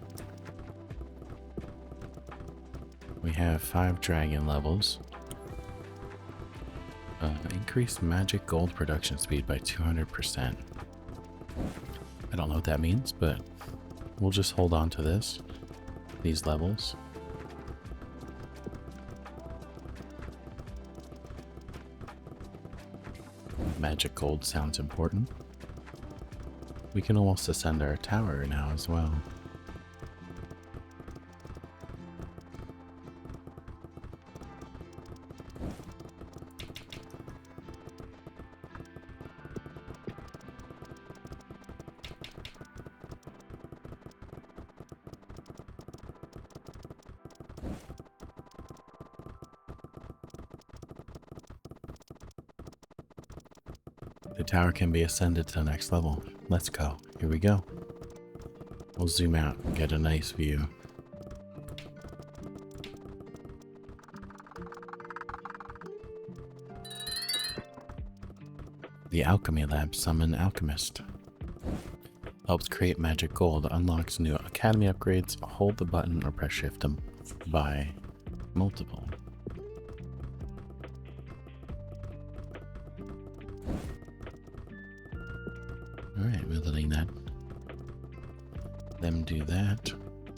We have 5 dragon levels. Increased magic gold production speed by 200%. I don't know what that means, but we'll just hold on to these levels. Magic gold sounds important. We can almost ascend our tower now as well. The tower can be ascended to the next level. Let's go. Here we go. We'll zoom out and get a nice view. The Alchemy Lab Summon Alchemist. Helps create magic gold, unlocks new academy upgrades, hold the button or press shift to buy multiple. Alright, we're letting them do that.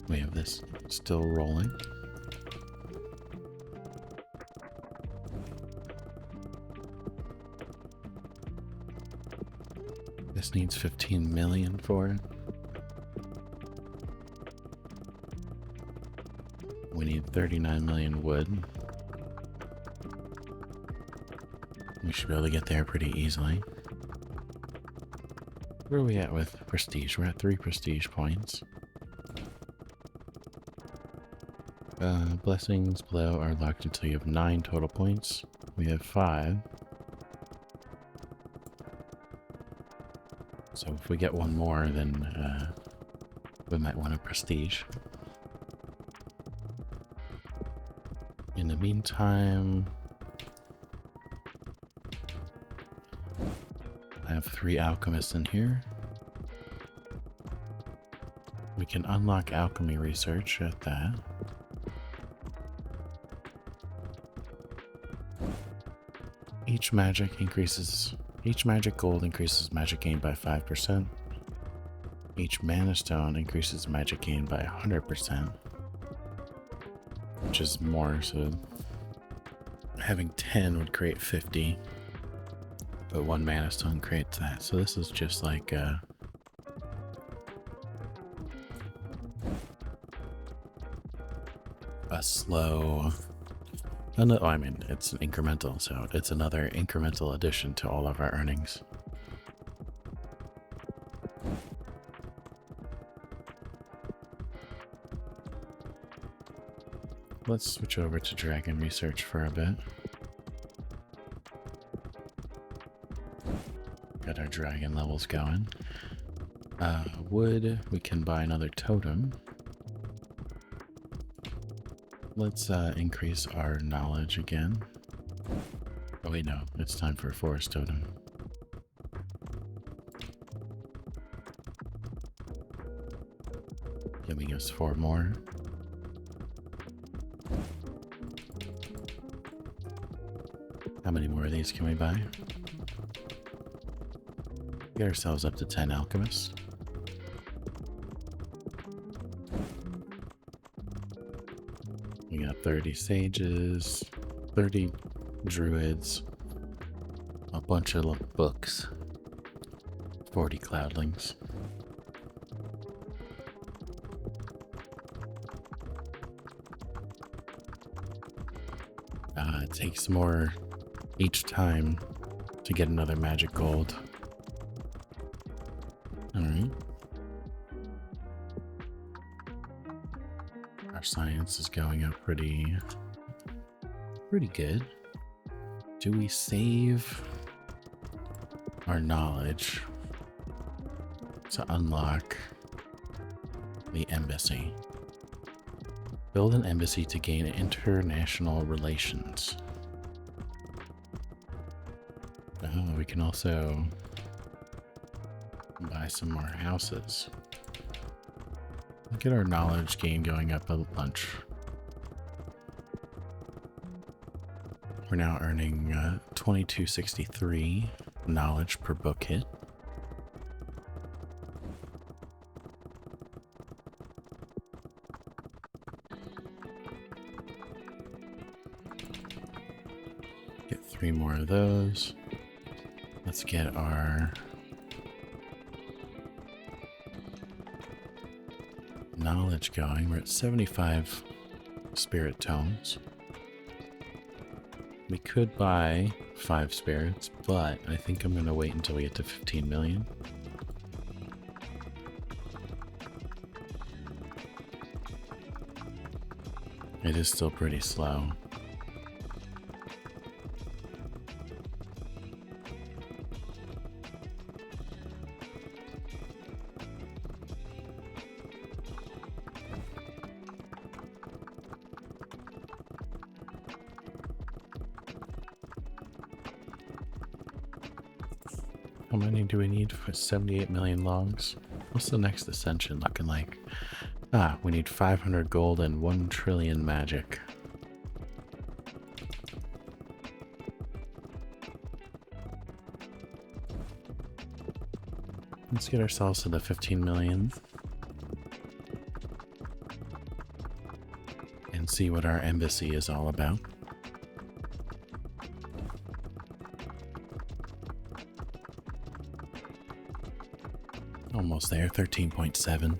We have this still rolling. This needs 15 million for it. We need 39 million wood. We should be able to get there pretty easily. Where are we at with prestige? We're at 3 prestige points. Blessings below are locked until you have 9 total points. We have 5. So if we get one more, then we might want a prestige. In the meantime, I have 3 alchemists in here. We can unlock alchemy research at that. Each magic gold increases magic gain by 5%. Each mana stone increases magic gain by 100%. Which is more, so having 10 would create 50. But 1 mana stone creates that. So this is just like a slow... I mean, it's an incremental, so it's another incremental addition to all of our earnings. Let's switch over to dragon research for a bit. Got our dragon levels going. Wood, we can buy another totem. Let's increase our knowledge again. Oh wait, no, it's time for a forest totem. Giving us 4 more. How many more of these can we buy? Get ourselves up to 10 alchemists. We got 30 sages, 30 druids, a bunch of books, 40 cloudlings. It takes more each time to get another magic gold. Alright. Our science is going up pretty good. Do we save our knowledge to unlock the embassy? Build an embassy to gain international relations. Oh, we can also buy some more houses. Get our knowledge gain going up a bunch. We're now earning 2263 knowledge per book hit. Get 3 more of those. Let's get our knowledge going. We're at 75 spirit tomes. We could buy 5 spirits, but I think I'm going to wait until we get to 15 million. It is still pretty slow. How many do we need for 78 million logs? What's the next ascension looking like? Ah, we need 500 gold and 1 trillion magic. Let's get ourselves to the 15 million. And see what our embassy is all about. Almost there, 13.7.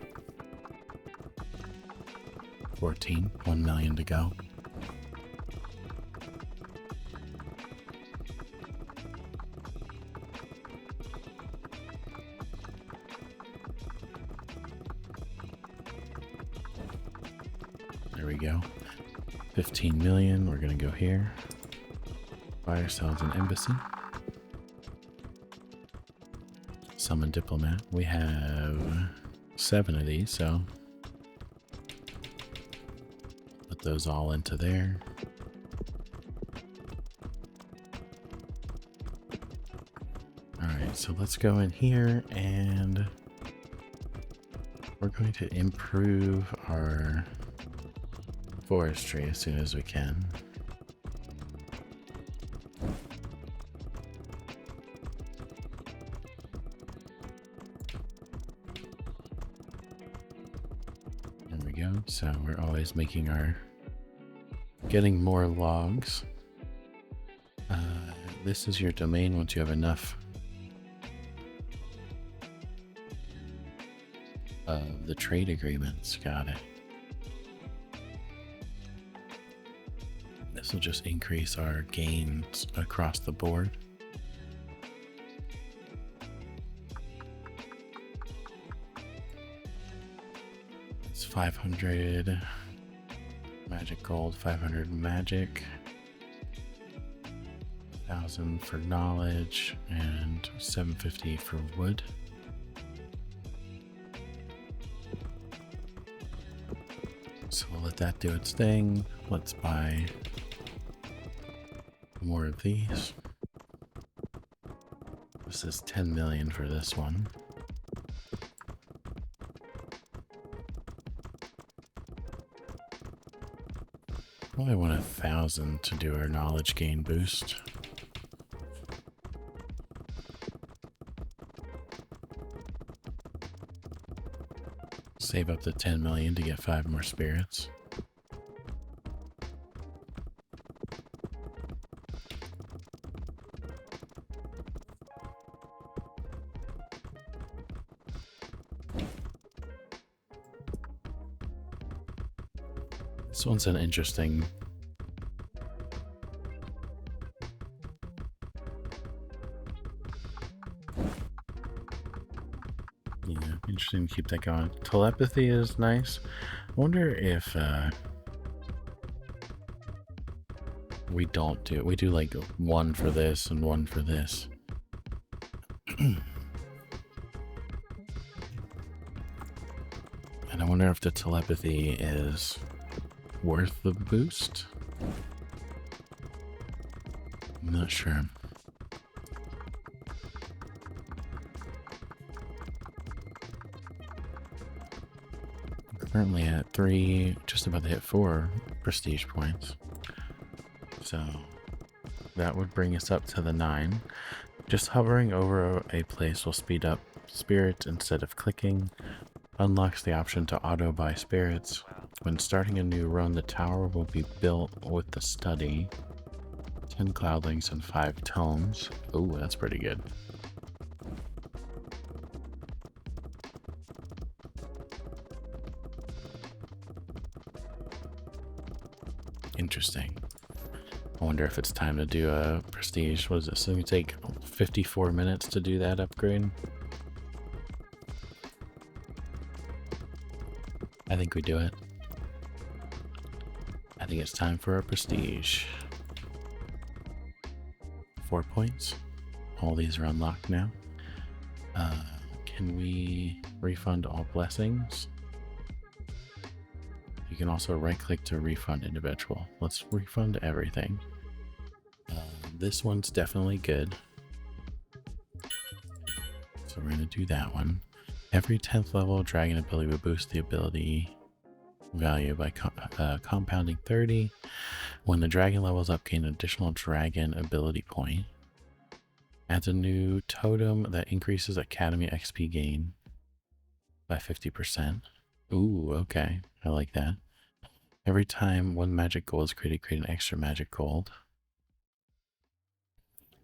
14, 1 million to go. There we go. 15 million, we're gonna go here. Buy ourselves an embassy. Summon diplomat. We have 7 of these, so put those all into there. Alright, so let's go in here and we're going to improve our forestry as soon as we can. There we go. So we're always making getting more logs. This is your domain once you have enough of the trade agreements. Got it. This will just increase our gains across the board. It's 500 magic gold, 500 magic, 1,000 for knowledge, and 750 for wood. So we'll let that do its thing. Let's buy more of these. This is 10 million for this one. Probably want 1,000 to do our knowledge gain boost. Save up to 10 million to get 5 more spirits. This one's an interesting. Yeah, interesting to keep that going. Telepathy is nice. I wonder if we don't do it. We do like 1 for this and 1 for this. And I wonder if the telepathy is worth the boost. I'm not sure. Currently at 3, just about to hit 4 prestige points. So that would bring us up to the 9. Just hovering over a place will speed up spirits instead of clicking. Unlocks the option to auto buy spirits. When starting a new run, the tower will be built with the study. 10 cloudlings and 5 tomes. Oh, that's pretty good. Interesting. I wonder if it's time to do a prestige. What is this? So we take 54 minutes to do that upgrade. I think we do it. I think it's time for a prestige. 4 points. All these are unlocked now. Can we refund all blessings? You can also right click to refund individual. Let's refund everything. This one's definitely good. So we're going to do that one. Every 10th level dragon ability will boost the ability value by compounding 30. When the dragon levels up, gain an additional dragon ability point. Adds a new totem that increases Academy XP gain by 50%. Ooh, okay. I like that. Every time one magic gold is created, create an extra magic gold.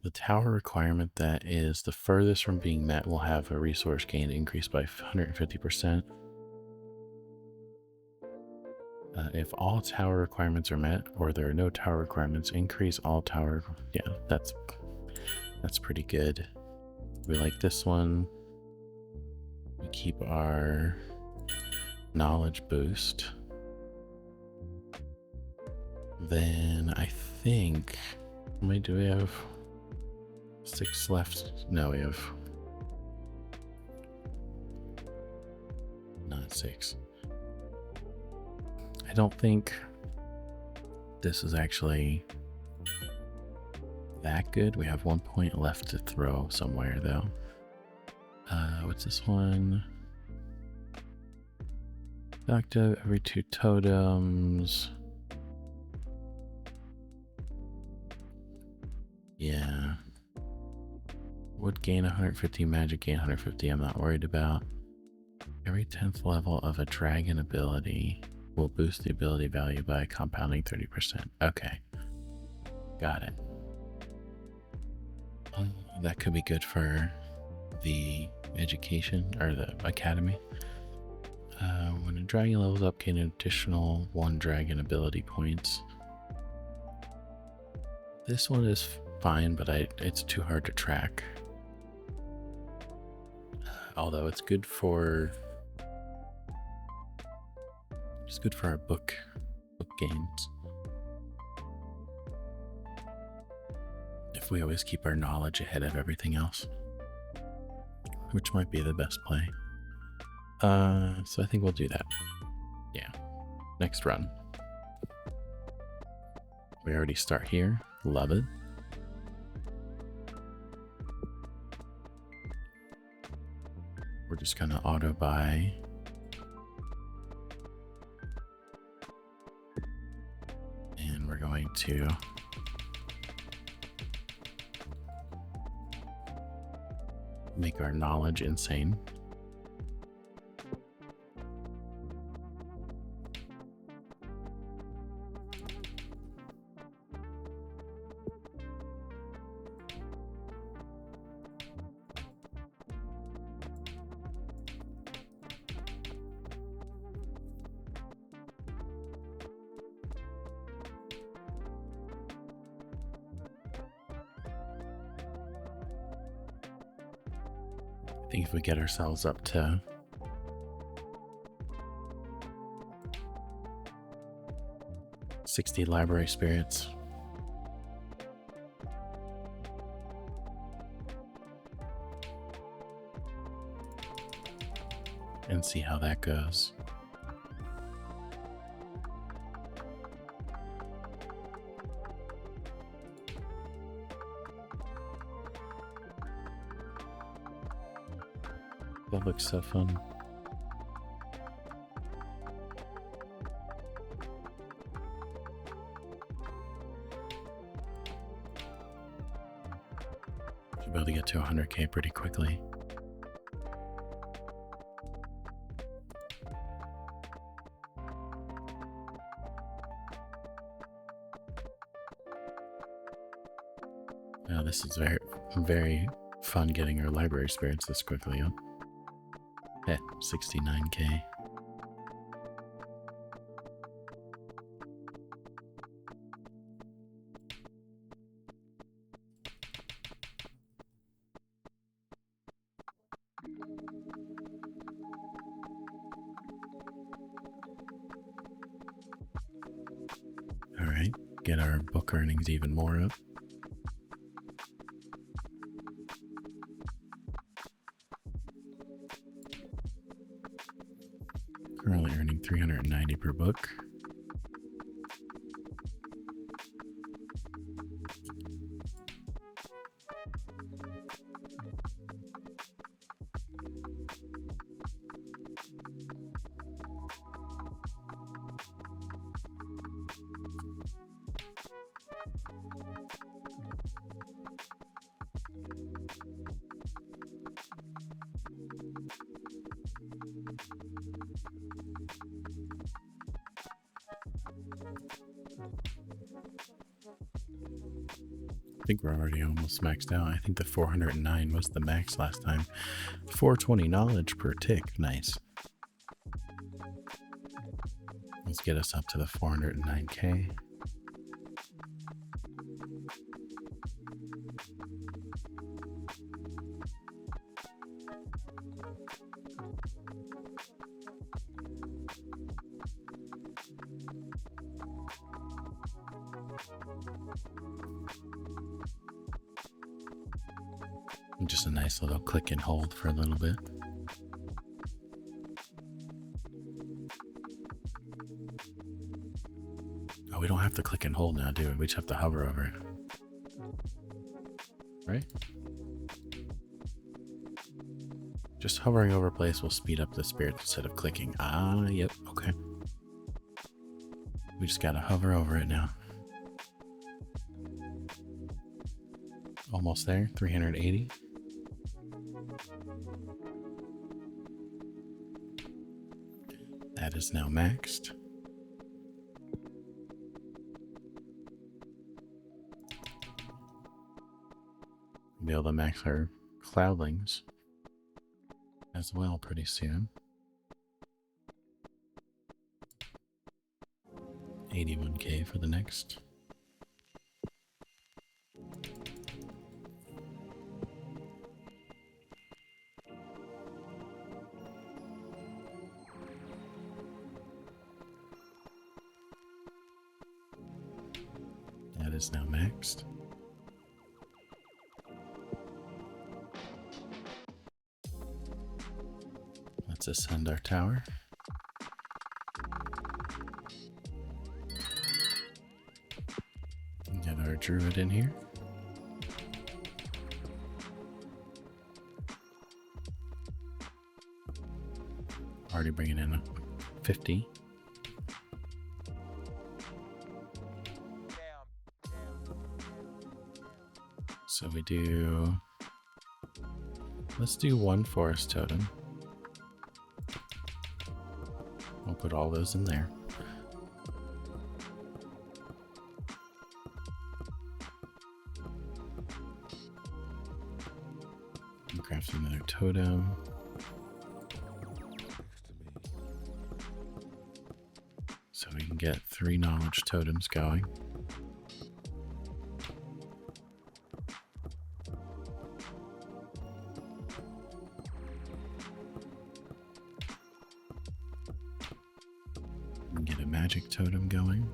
The tower requirement that is the furthest from being met will have a resource gain increased by 150%. If all tower requirements are met, or there are no tower requirements, increase all tower. Yeah, that's pretty good. We like this one. We keep our knowledge boost. Then I think, how many do we have? 6 left. No, we have not 6. I don't think this is actually that good. We have 1 point left to throw somewhere though. What's this one? Active every 2 totems. Yeah. Would gain 150, magic gain 150, I'm not worried about. Every 10th level of a dragon ability will boost the ability value by compounding 30%. Okay. Got it. That could be good for the education, or the academy. When a dragon levels up, gain an additional 1 dragon ability points. This one is fine, but it's too hard to track. Although it's good for our book games. If we always keep our knowledge ahead of everything else, which might be the best play. So I think we'll do that. Yeah. Next run. We already start here. Love it. We're just gonna auto buy. And we're going to make our knowledge insane. I think if we get ourselves up to $60 library spirits, and see how that goes. That looks so fun. Should be able to get to 100K pretty quickly. Now this is very, very fun getting our library spirits this quickly up. At 69K. All right, get our book earnings even more up. Currently earning 390 per book. think we're already almost maxed out. I think the 409 was the max last time. 420 knowledge per tick. Nice. Let's get us up to the 409k. Just a nice little click and hold for a little bit. Oh, we don't have to click and hold now, do we? We just have to hover over it. Right? Just hovering over a place will speed up the spirit instead of clicking. Ah, yep, okay. We just gotta hover over it now. Almost there, 380. That is now maxed. We'll be able to max our cloudlings as well pretty soon. 81k for the next. That is now maxed. Let's ascend our tower. Get our druid in here. Already bringing in a 50. So we do, let's do one forest totem. We'll put all those in there. And craft another totem. So we can get 3 knowledge totems going. Get a magic totem going.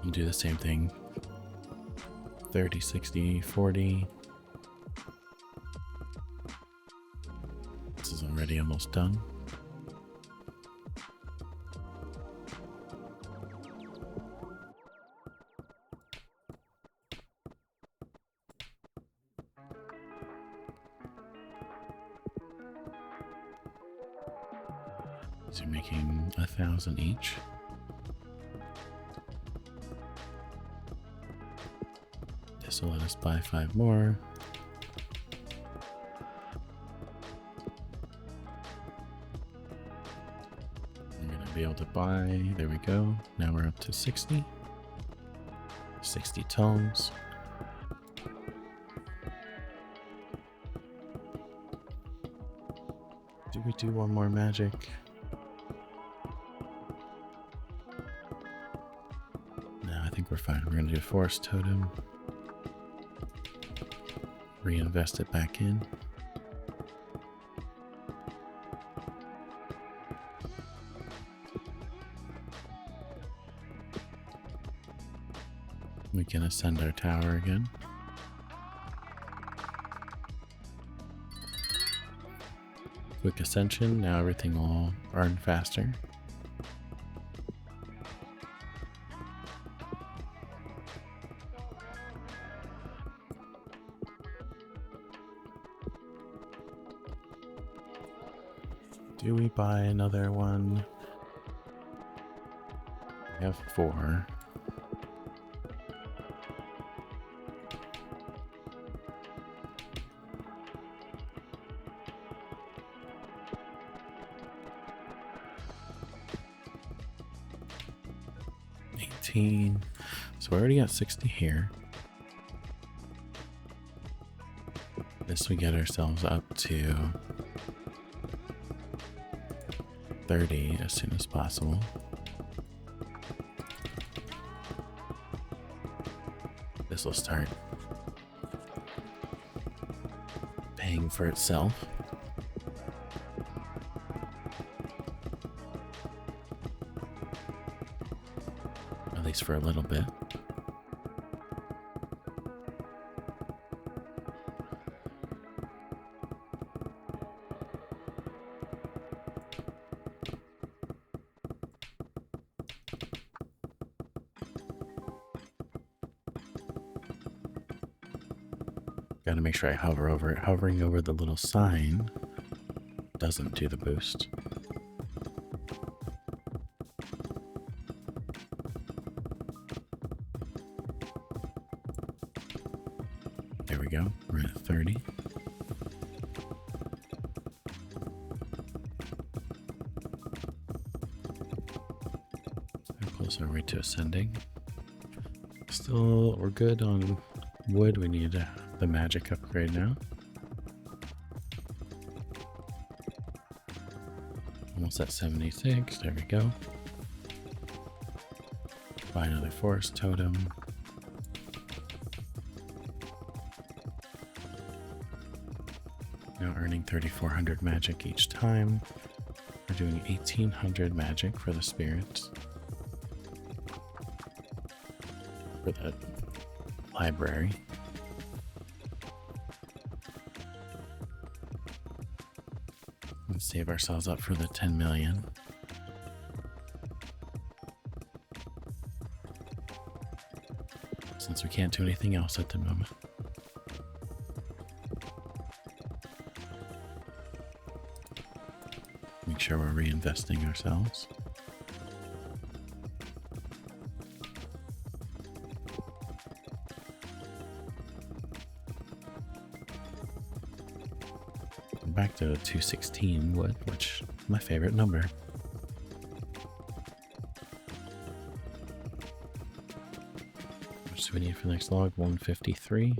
You do the same thing. 30, 60, 40. This is already almost done. So you're making 1,000 each. This will let us buy 5 more. We're going to be able to buy, there we go. Now we're up to 60. 60 tomes. Do we do one more magic? No, I think we're fine. We're going to do a forest totem. Reinvest it back in. We can ascend our tower again. Quick ascension, now everything will burn faster. Do we buy another one? We have 4. 18. So we already got 60 here. This we get ourselves up to 30 as soon as possible. This will start paying for itself. At least for a little bit. Gotta make sure I hover over it. Hovering over the little sign doesn't do the boost. There we go. We're at 30. How close are we to ascending? Still, we're good on wood. We need the magic upgrade now. Almost at 76. There we go. Buy another forest totem. Now earning 3,400 magic each time. We're doing 1,800 magic for the spirits. For the library. Let's save ourselves up for the 10 million. Since we can't do anything else at the moment. Make sure we're reinvesting ourselves. Back to 216 wood, which is my favorite number. What do we need for the next log? 153.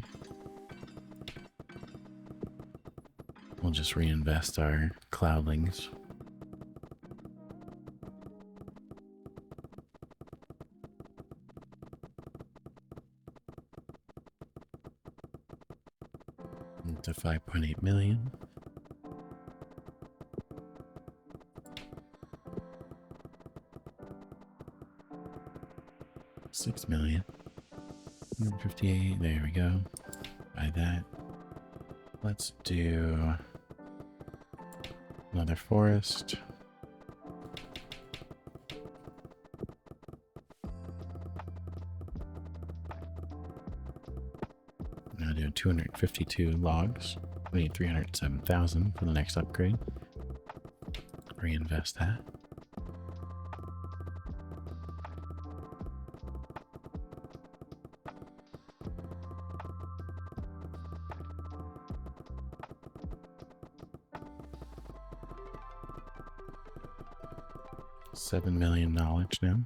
We'll just reinvest our cloudlings. To 5.8 million. $6 million. 158. There we go. Buy that. Let's do another forest. Now doing 252 logs. We need 307,000 for the next upgrade. Reinvest that. $7 million knowledge now.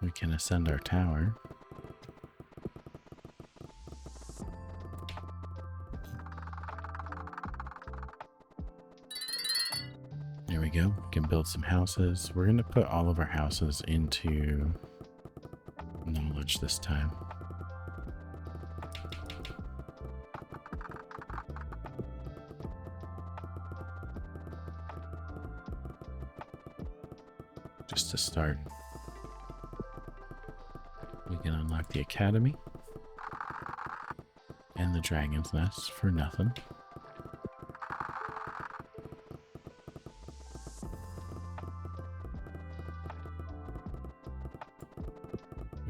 We can ascend our tower. There we go. We can build some houses. We're going to put all of our houses into knowledge this time. Just to start. We can unlock the academy and the dragon's nest for nothing.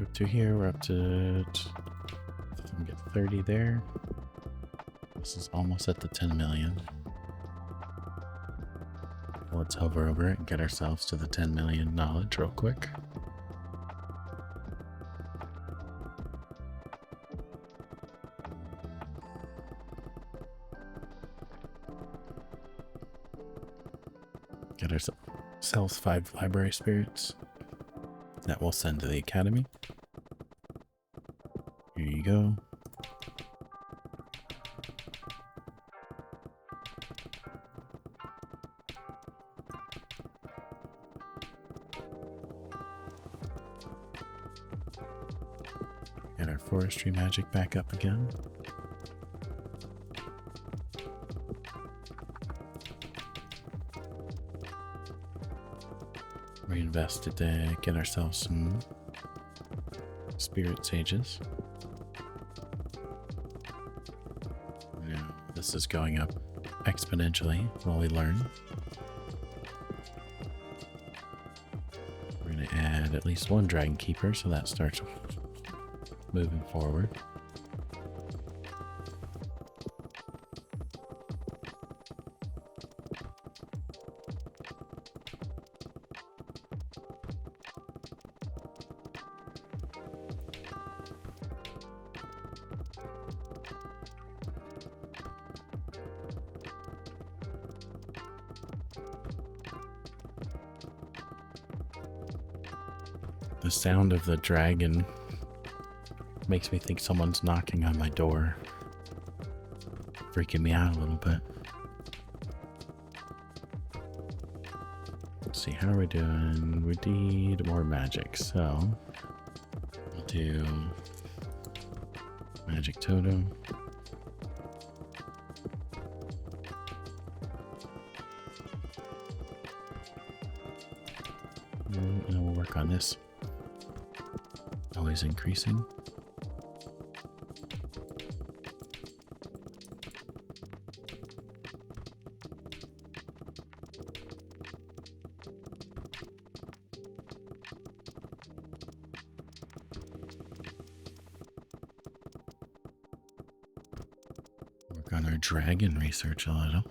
Up to here, we're up to get 30 there. This is almost at the 10 million. Let's hover over it and get ourselves to the 10 million knowledge real quick. Get ourselves 5 library spirits. that we'll send to the academy. Here you go. Get our forestry magic back up again. Reinvest to get ourselves some spirit sages. Now, this is going up exponentially while we learn. We're going to add at least one dragon keeper, so that starts moving forward. The sound of the dragon makes me think someone's knocking on my door. Freaking me out a little bit. Let's see, how are we doing? We need more magic, so we'll do magic totem. And we'll work on this. Always increasing. Work on our dragon research a little.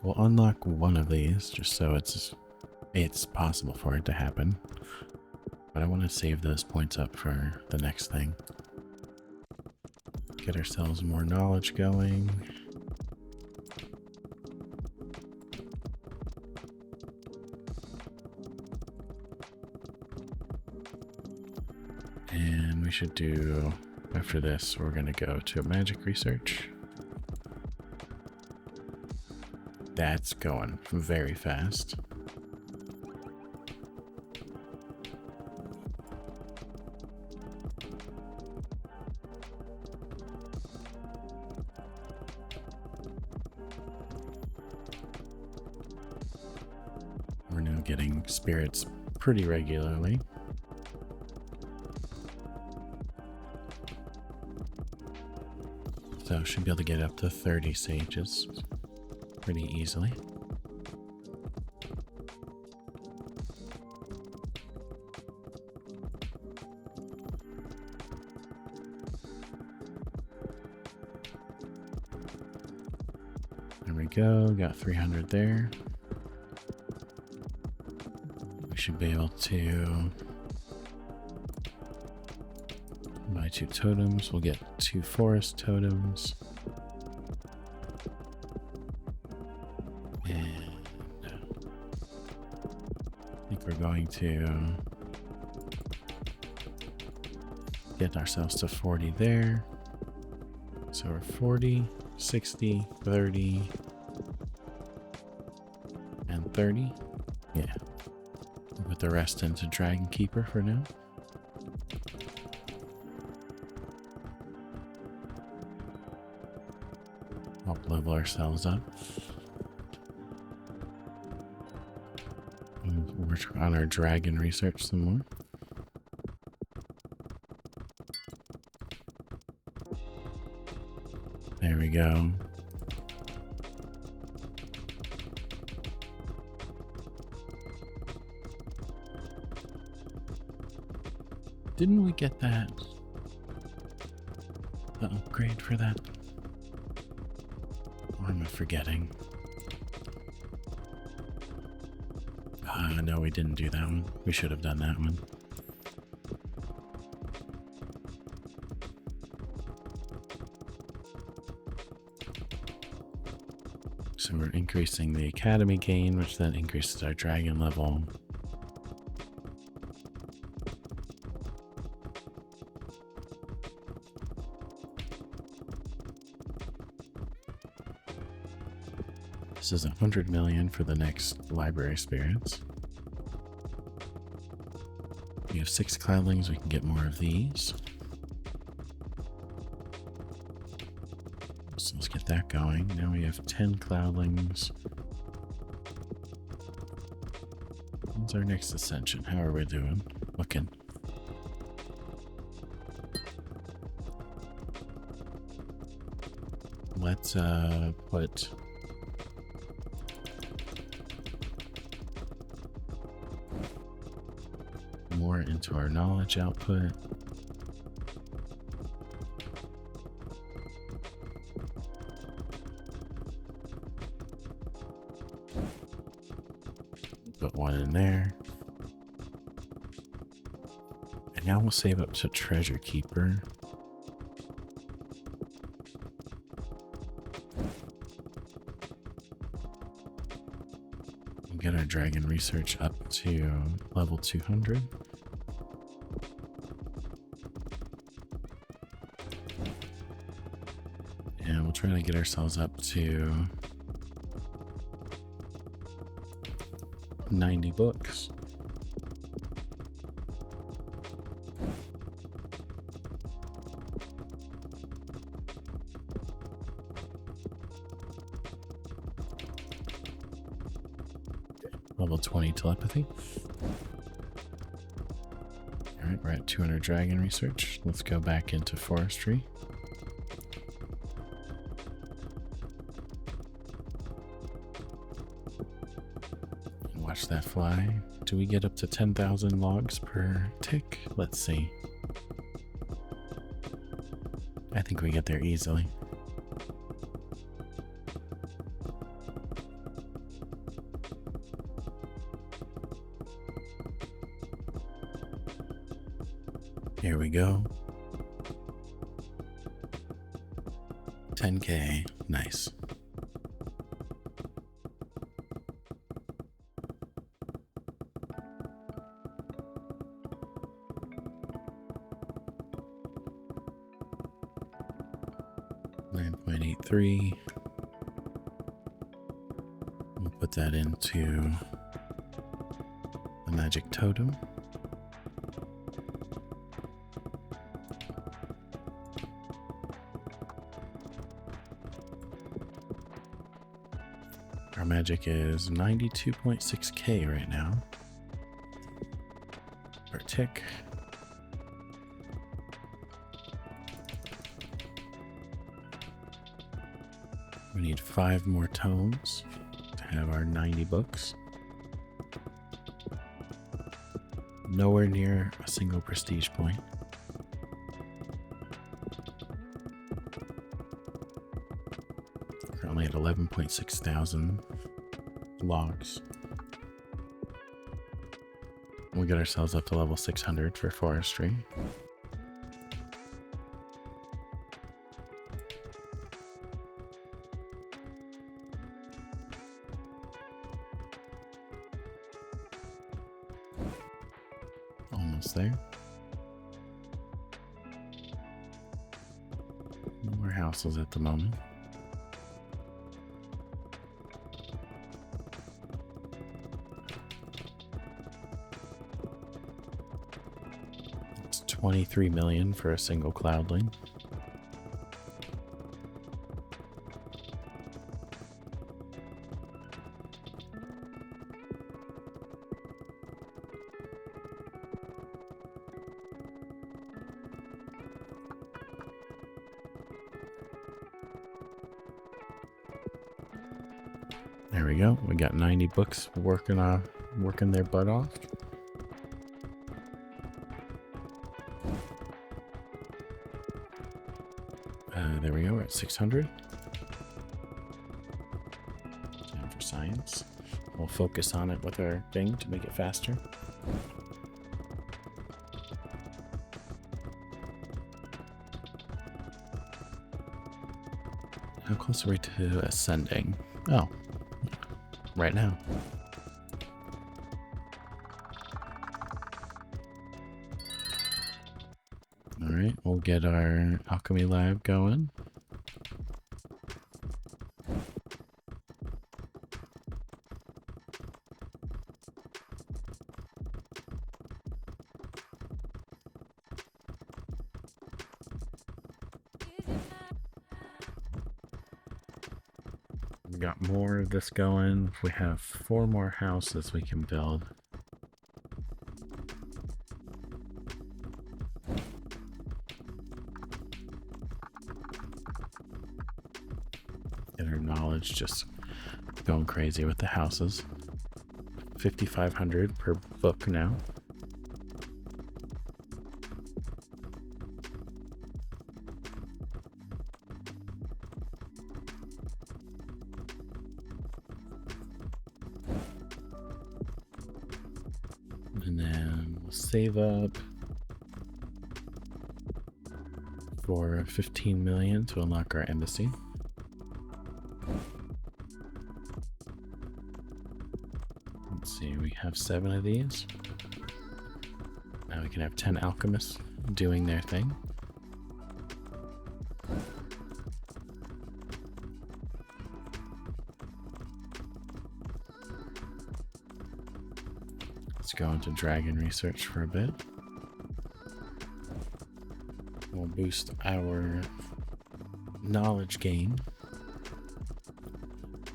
We'll unlock one of these just so it's possible for it to happen. But I want to save those points up for the next thing. Get ourselves more knowledge going. And we should do, after this, we're going to go to magic research. That's going very fast. We're now getting spirits pretty regularly. So should be able to get up to 30 sages pretty easily. There we go, got 300 there. We should be able to buy 2 totems. We'll get 2 forest totems. We're going to get ourselves to 40 there. So we're 40, 60, 30, and 30. Yeah. We'll put the rest into Dragon Keeper for now. Help level ourselves up. Work on our dragon research some more. There we go. Didn't we get that? The upgrade for that? Or am I forgetting? No, we didn't do that one. We should have done that one. So increasing the academy gain, which then increases our dragon level. This is 100 million for the next library spirits. We have 6 cloudlings, we can get more of these. So let's get that going. Now we have 10 cloudlings. When's our next ascension? How are we doing? Looking. Let's put more into our knowledge output. Put one in there. And now we'll save up to treasure keeper. We'll get our dragon research up to level 200. And we'll try to get ourselves up to 90 books. Level 20 telepathy. Alright, we're at 200 dragon research. Let's go back into forestry. Watch that fly. Do we get up to 10,000 logs per tick? Let's see. I think we get there easily. Here we go. 10K. Nice. .83. We'll put that into the magic totem. Our magic is 92.6k right now per tick. We need 5 more tomes to have our 90 books. Nowhere near a single prestige point. Currently at 11.6 thousand logs. We'll get ourselves up to level 600 for forestry. Almost there. No more houses at the moment. It's 23 million for a single cloudling. There we go. We got 90 books working their butt off. There we go. We're at 600. Time for science. We'll focus on it with our thing to make it faster. How close are we to ascending? Oh, right now. Alright, we'll get our alchemy lab going. We got more of this going. We have 4 more houses we can build. Get our knowledge just going crazy with the houses. 5,500 per book now. And then we'll save up for 15 million to unlock our embassy. Let's see, we have 7 of these. Now we can have 10 alchemists doing their thing. Let's go into dragon research for a bit. We'll boost our knowledge gain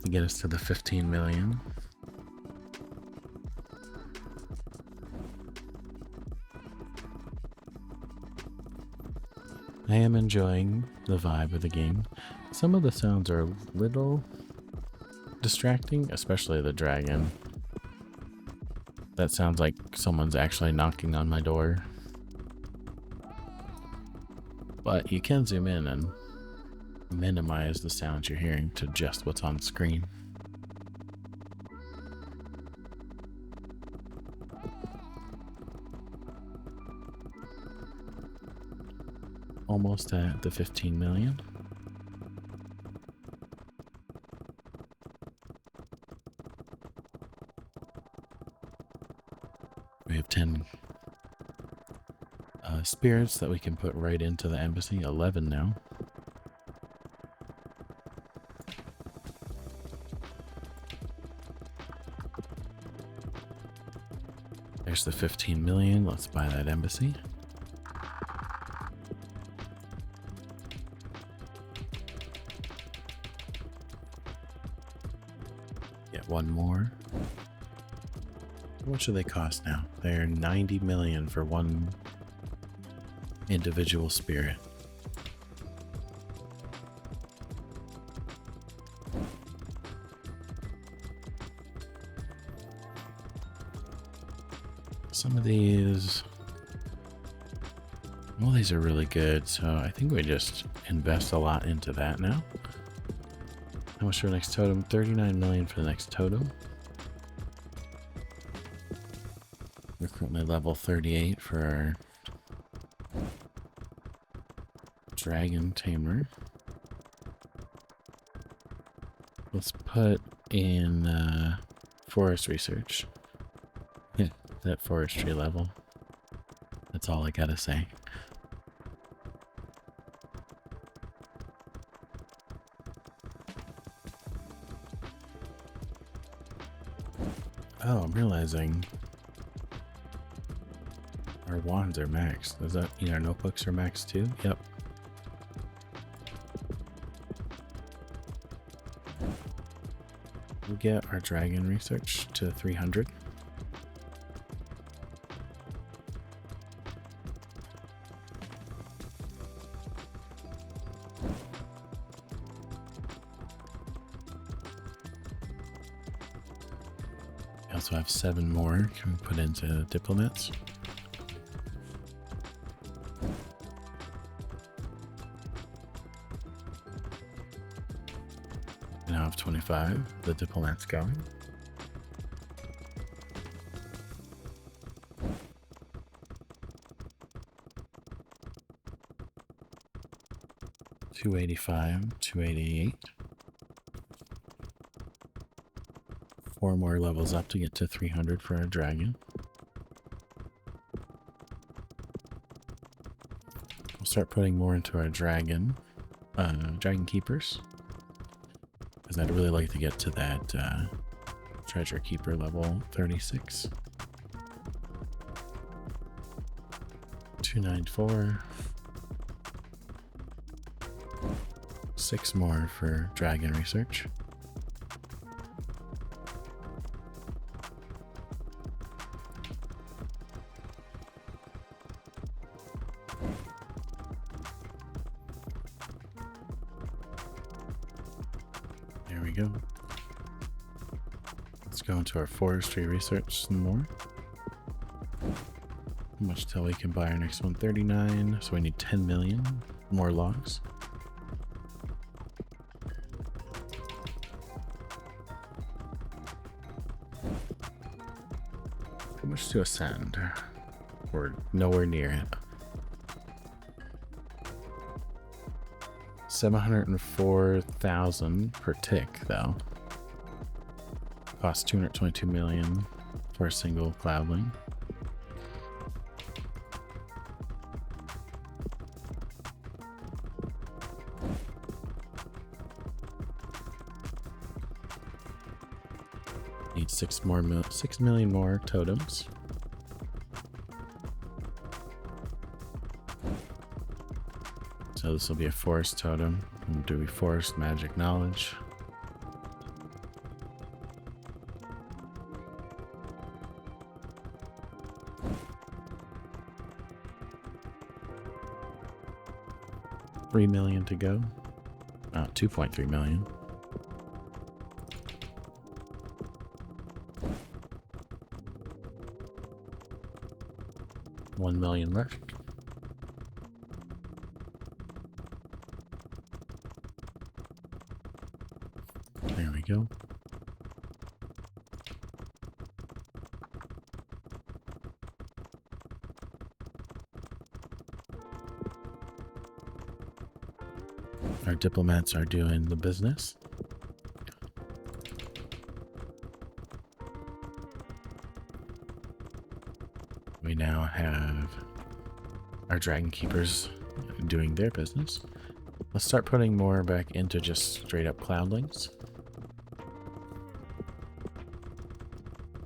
to get us to the 15 million. I am enjoying the vibe of the game. Some of the sounds are a little distracting, especially the dragon. That sounds like someone's actually knocking on my door. But you can zoom in and minimize the sounds you're hearing to just what's on screen. Almost at the 15 million. We have 10 spirits that we can put right into the embassy. 11 now. There's the 15 million. Let's buy that embassy. Get one more. How much do they cost now? They're 90 million for one individual spirit. Some of these, well, these are really good, so I think we just invest a lot into that now. How much for the next totem? 39 million for the next totem. We're currently level 38 for our dragon tamer. Let's put in forest research. That forestry level. That's all I gotta say. Oh, I'm realizing our wands are maxed. Does that mean our notebooks are maxed too? Yep. We'll get our dragon research to 300. We also have 7 more. Can we put into diplomats? Now I have 25. The diplomat's going. $285, $288. 4 more levels up to get to 300 for our dragon. We'll start putting more into our dragon keepers, because I'd really like to get to that treasure keeper level 36. 294. 6 more for dragon research. There we go. Let's go into our forestry research some more. How much till we can buy our next one? 39. So we need 10 million more logs. How much to ascend? We're nowhere near it. 704,000 per tick, though. Costs 222 million for a single cloudling. Need 6 million more totems. So this will be a forest totem. And do we forest magic knowledge? $3 million to go. 2.3 million. $1 million left. There we go. Our diplomats are doing the business. We now have our dragon keepers doing their business. Let's start putting more back into just straight up cloudlings.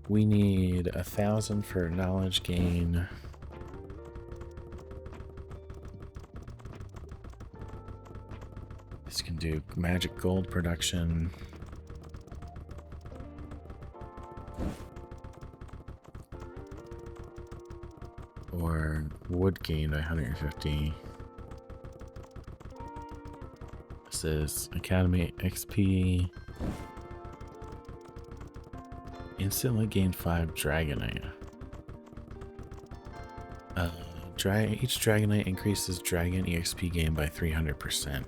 We need 1,000 for knowledge gain. This can do magic gold production. Or wood gain by 150. This is Academy XP. Instantly gain 5 Dragonite. Each Dragonite increases Dragon EXP gain by 300%.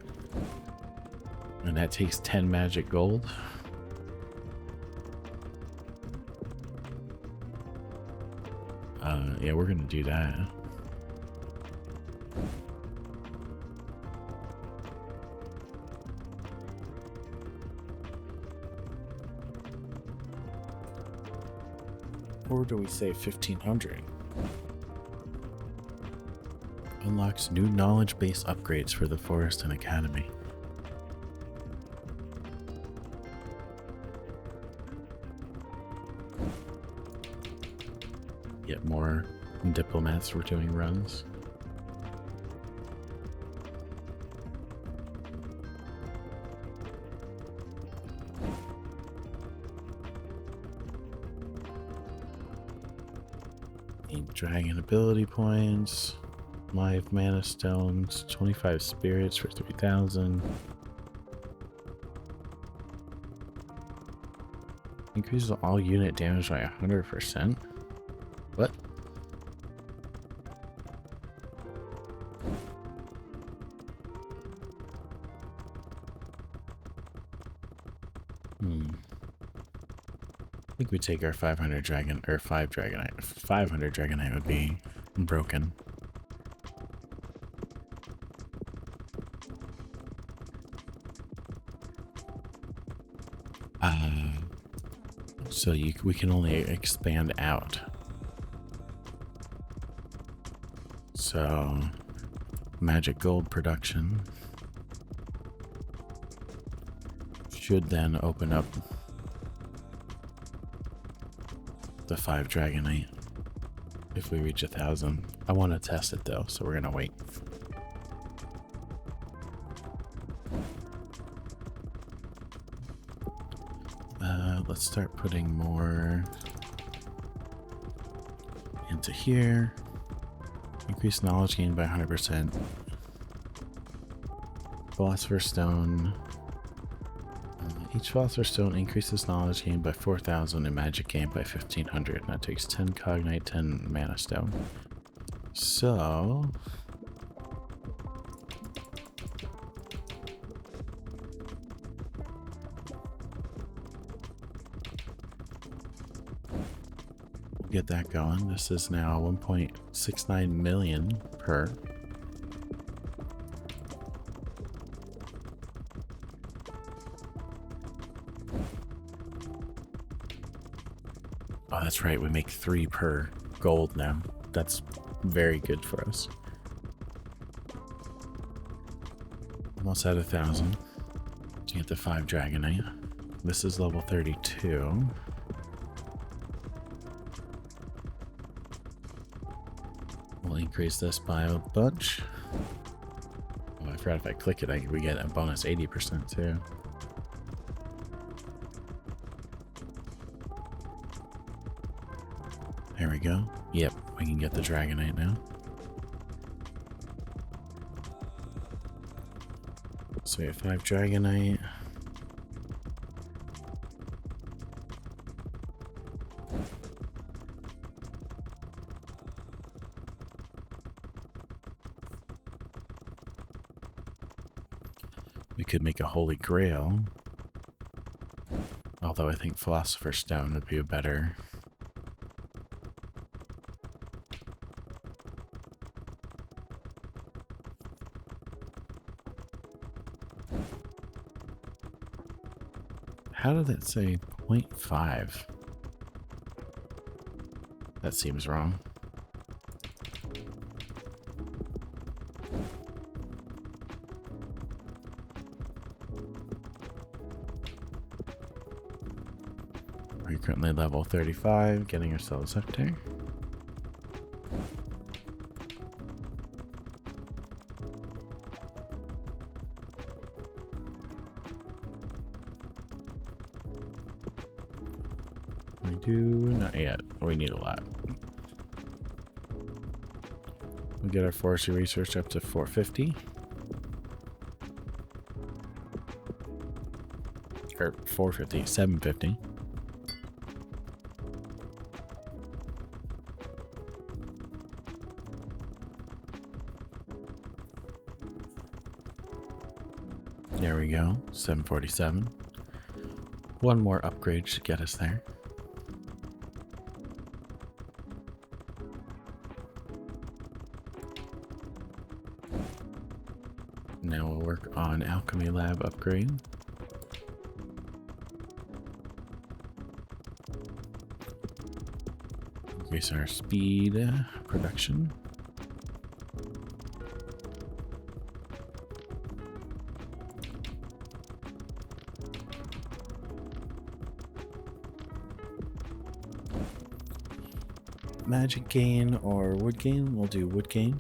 And that takes 10 magic gold. Yeah, we're gonna do that. Or do we say 1,500? Unlocks new knowledge base upgrades for the forest and academy. Get more diplomats for doing runs. Dragon ability points, live mana stones, 25 spirits for 3,000. Increases all unit damage by 100%. What? I think we take our 500 dragon, or 5 dragonite. 500 dragonite would be broken. So we can only expand out. So magic gold production should then open up the 5 dragonite if we reach 1,000. I want to test it though, so we're gonna wait. Let's start putting more into here. Increase knowledge gained by 100%. Philosopher's Stone. Each Philosopher's Stone increases knowledge gained by 4,000 and magic gained by 1,500. That takes 10 cognite, 10 mana stone. So we'll get that going. This is now 1.69 million per. Oh, that's right. We make 3 per gold now. That's very good for us. Almost at 1,000 to get the 5 dragonite. This is level 32. We'll increase this by a bunch. Oh, I forgot if I click it, we get a bonus 80% too. There we go. Yep, we can get the dragonite now. So we have 5 dragonite. We could make a holy grail. Although I think Philosopher's Stone would be a better. How did it say 0.5? That seems wrong. We're currently level 35, getting ourselves up there. Not yet. We need a lot. We'll get our forestry research up to 450. Or 450, 750. There we go, 747. One more upgrade should get us there. Now we'll work on alchemy lab upgrade. Increase our speed production. Magic gain or wood gain? We'll do wood gain.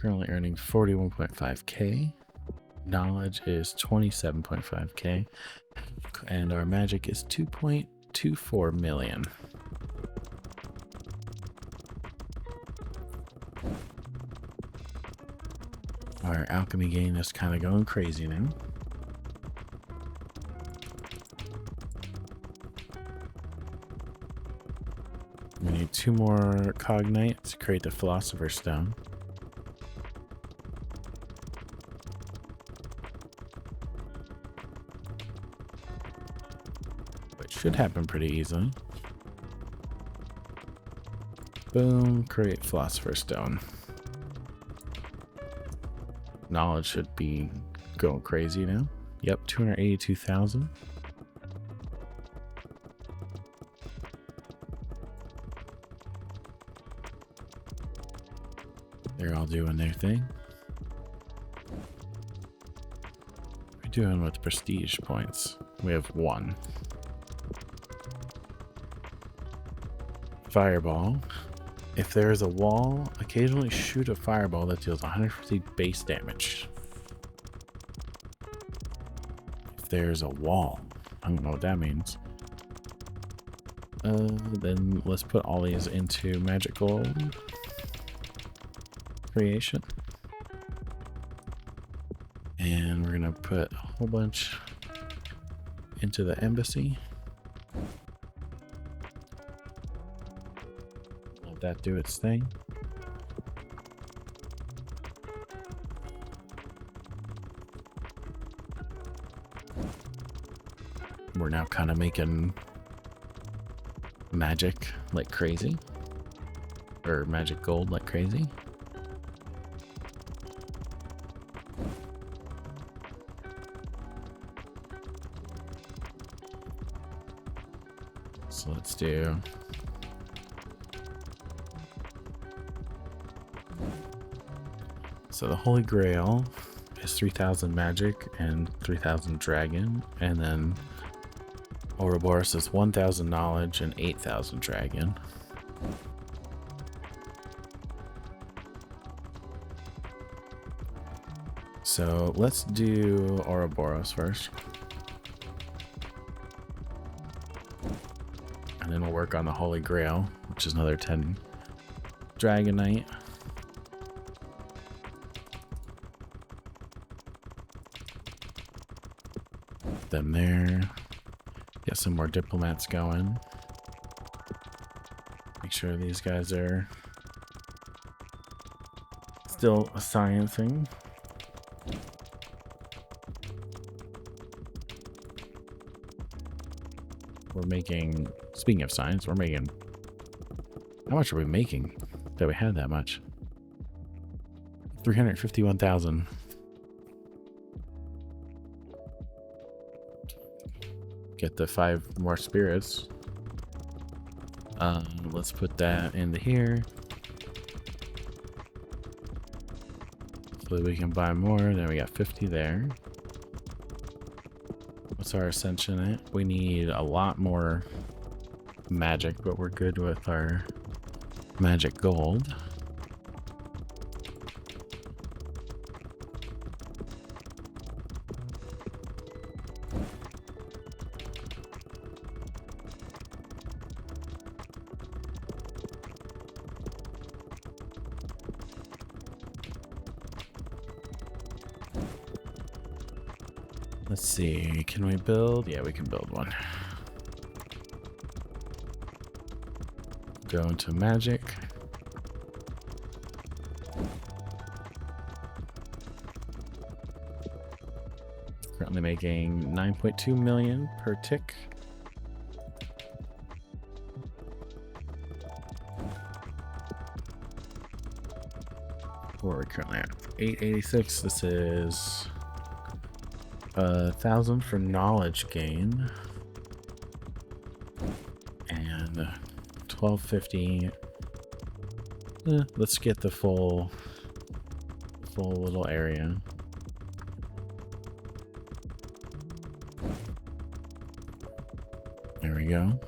Currently earning 41.5k. Knowledge is 27.5k. And our magic is 2.24 million. Our alchemy gain is kind of going crazy now. We need 2 more cognite to create the Philosopher's Stone. Should happen pretty easily. Boom, create Philosopher's Stone. Knowledge should be going crazy now. Yep, 282,000. They're all doing their thing. What are we doing with prestige points? We have 1. Fireball. If there is a wall, occasionally shoot a fireball that deals 150 base damage. If there's a wall, I don't know what that means. Then let's put all these into magical creation. And we're gonna put a whole bunch into the embassy. Let that do its thing. We're now kind of making magic like crazy, or magic gold like crazy. So let's do the Holy Grail is 3,000 magic and 3,000 dragon, and then Ouroboros is 1,000 knowledge and 8,000 dragon. So let's do Ouroboros first. And then we'll work on the Holy Grail, which is another 10 Dragonite. Them there. Get some more diplomats going. Make sure these guys are still sciencing. We're making, speaking of science, we're making, how much are we making that we had that much? 351,000. Get the 5 more spirits. Let's put that into here. So we can buy more. Then we got 50 there. What's our ascension at? We need a lot more magic, but we're good with our magic gold. Let's see, can we build? Yeah, we can build one. Go into magic. Currently making 9.2 million per tick. We're currently at 886. This is 1,000 for knowledge gain and 1,250. Let's get the full little area. There we go.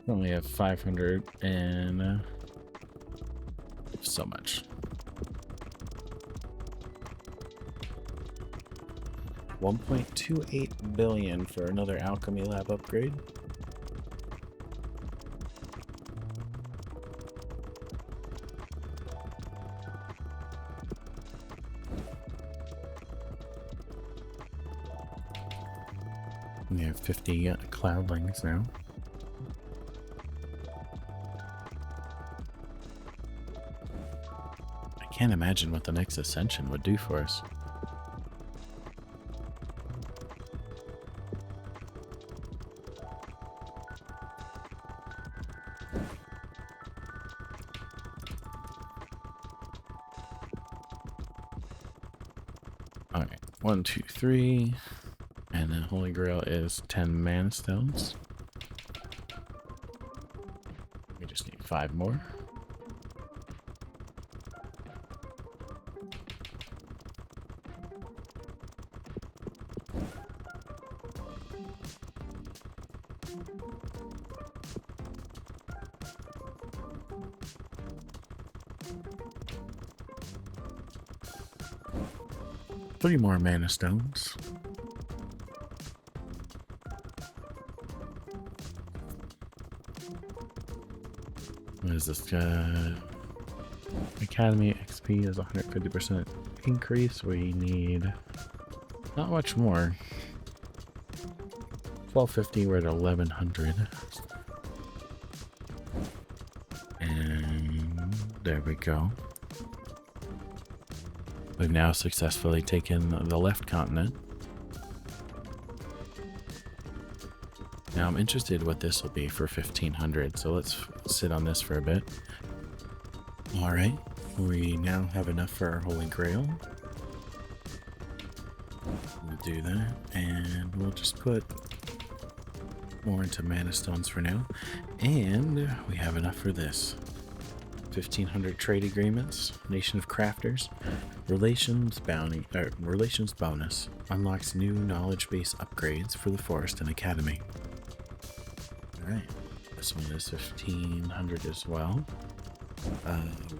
Only have 500 and so much. 1.28 billion for another alchemy lab upgrade. We have 50 cloudlings now. Can't imagine what the next ascension would do for us. Alright, 1, 2, 3. And the Holy Grail is 10 mana stones. We just need 5 more. Three more mana stones. What is this? Academy XP is 150% increase. We need not much more. 1250, we're at 1100. And there we go. We've now successfully taken the left continent. Now I'm interested what this will be for 1500, so let's sit on this for a bit. Alright, we now have enough for our Holy Grail. We'll do that, and we'll just put more into mana stones for now. And we have enough for this. 1500 trade agreements, Nation of Crafters, relations bonus, unlocks new knowledge base upgrades for the Forest and Academy. Alright, this one is 1500 as well.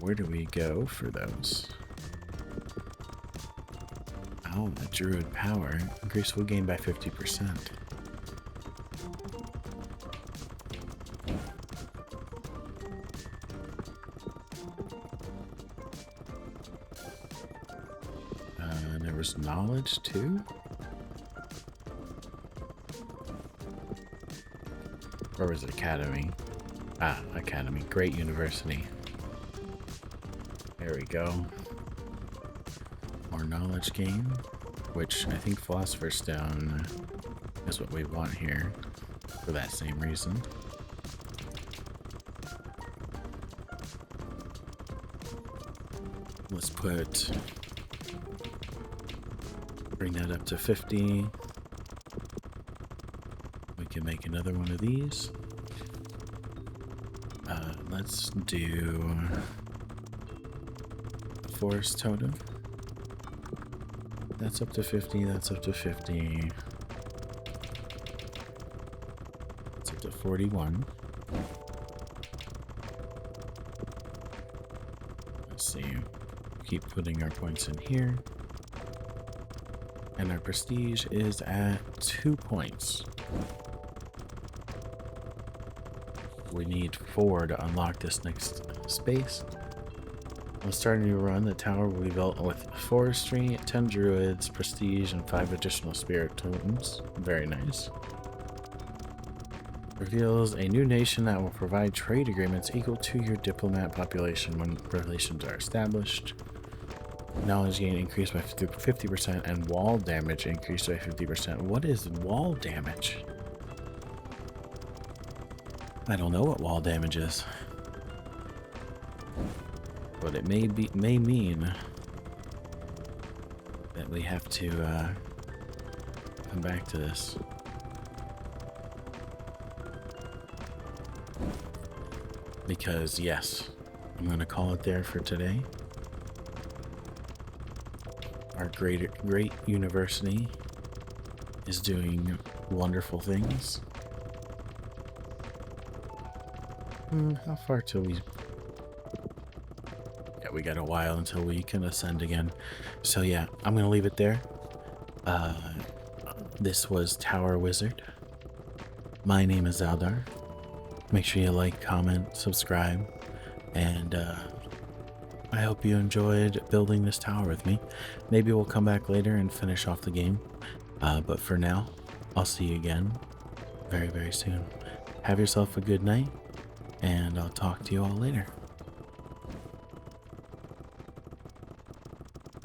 Where do we go for those? Oh, the Druid Power. Increase will gain by 50%. There was knowledge too? Or was it Academy? Ah, Academy. Great University. There we go. More knowledge gain, which I think Philosopher's Stone is what we want here for that same reason. Let's bring that up to 50. We can make another one of these. Let's do the Forest Totem. That's up to 50, that's up to 50. That's up to 41. Let's see. Keep putting our points in here. And our prestige is at 2 points. We need 4 to unlock this next space. We'll start a new run. The tower will be built with forestry, 10 druids, prestige, and 5 additional spirit totems. Very nice. Reveals a new nation that will provide trade agreements equal to your diplomat population when relations are established. Knowledge gain increased by 50% and wall damage increased by 50%. What is wall damage? I don't know what wall damage is. But it may mean that we have to come back to this. Because yes, I'm gonna call it there for today. Our great university is doing wonderful things. How far till we... Yeah, we got a while until we can ascend again. So yeah, I'm gonna leave it there. This was Tower Wizard. My name is Aldar. Make sure you like, comment, subscribe, and I hope you enjoyed building this tower with me. Maybe we'll come back later and finish off the game. But for now, I'll see you again very, very soon. Have yourself a good night, and I'll talk to you all later.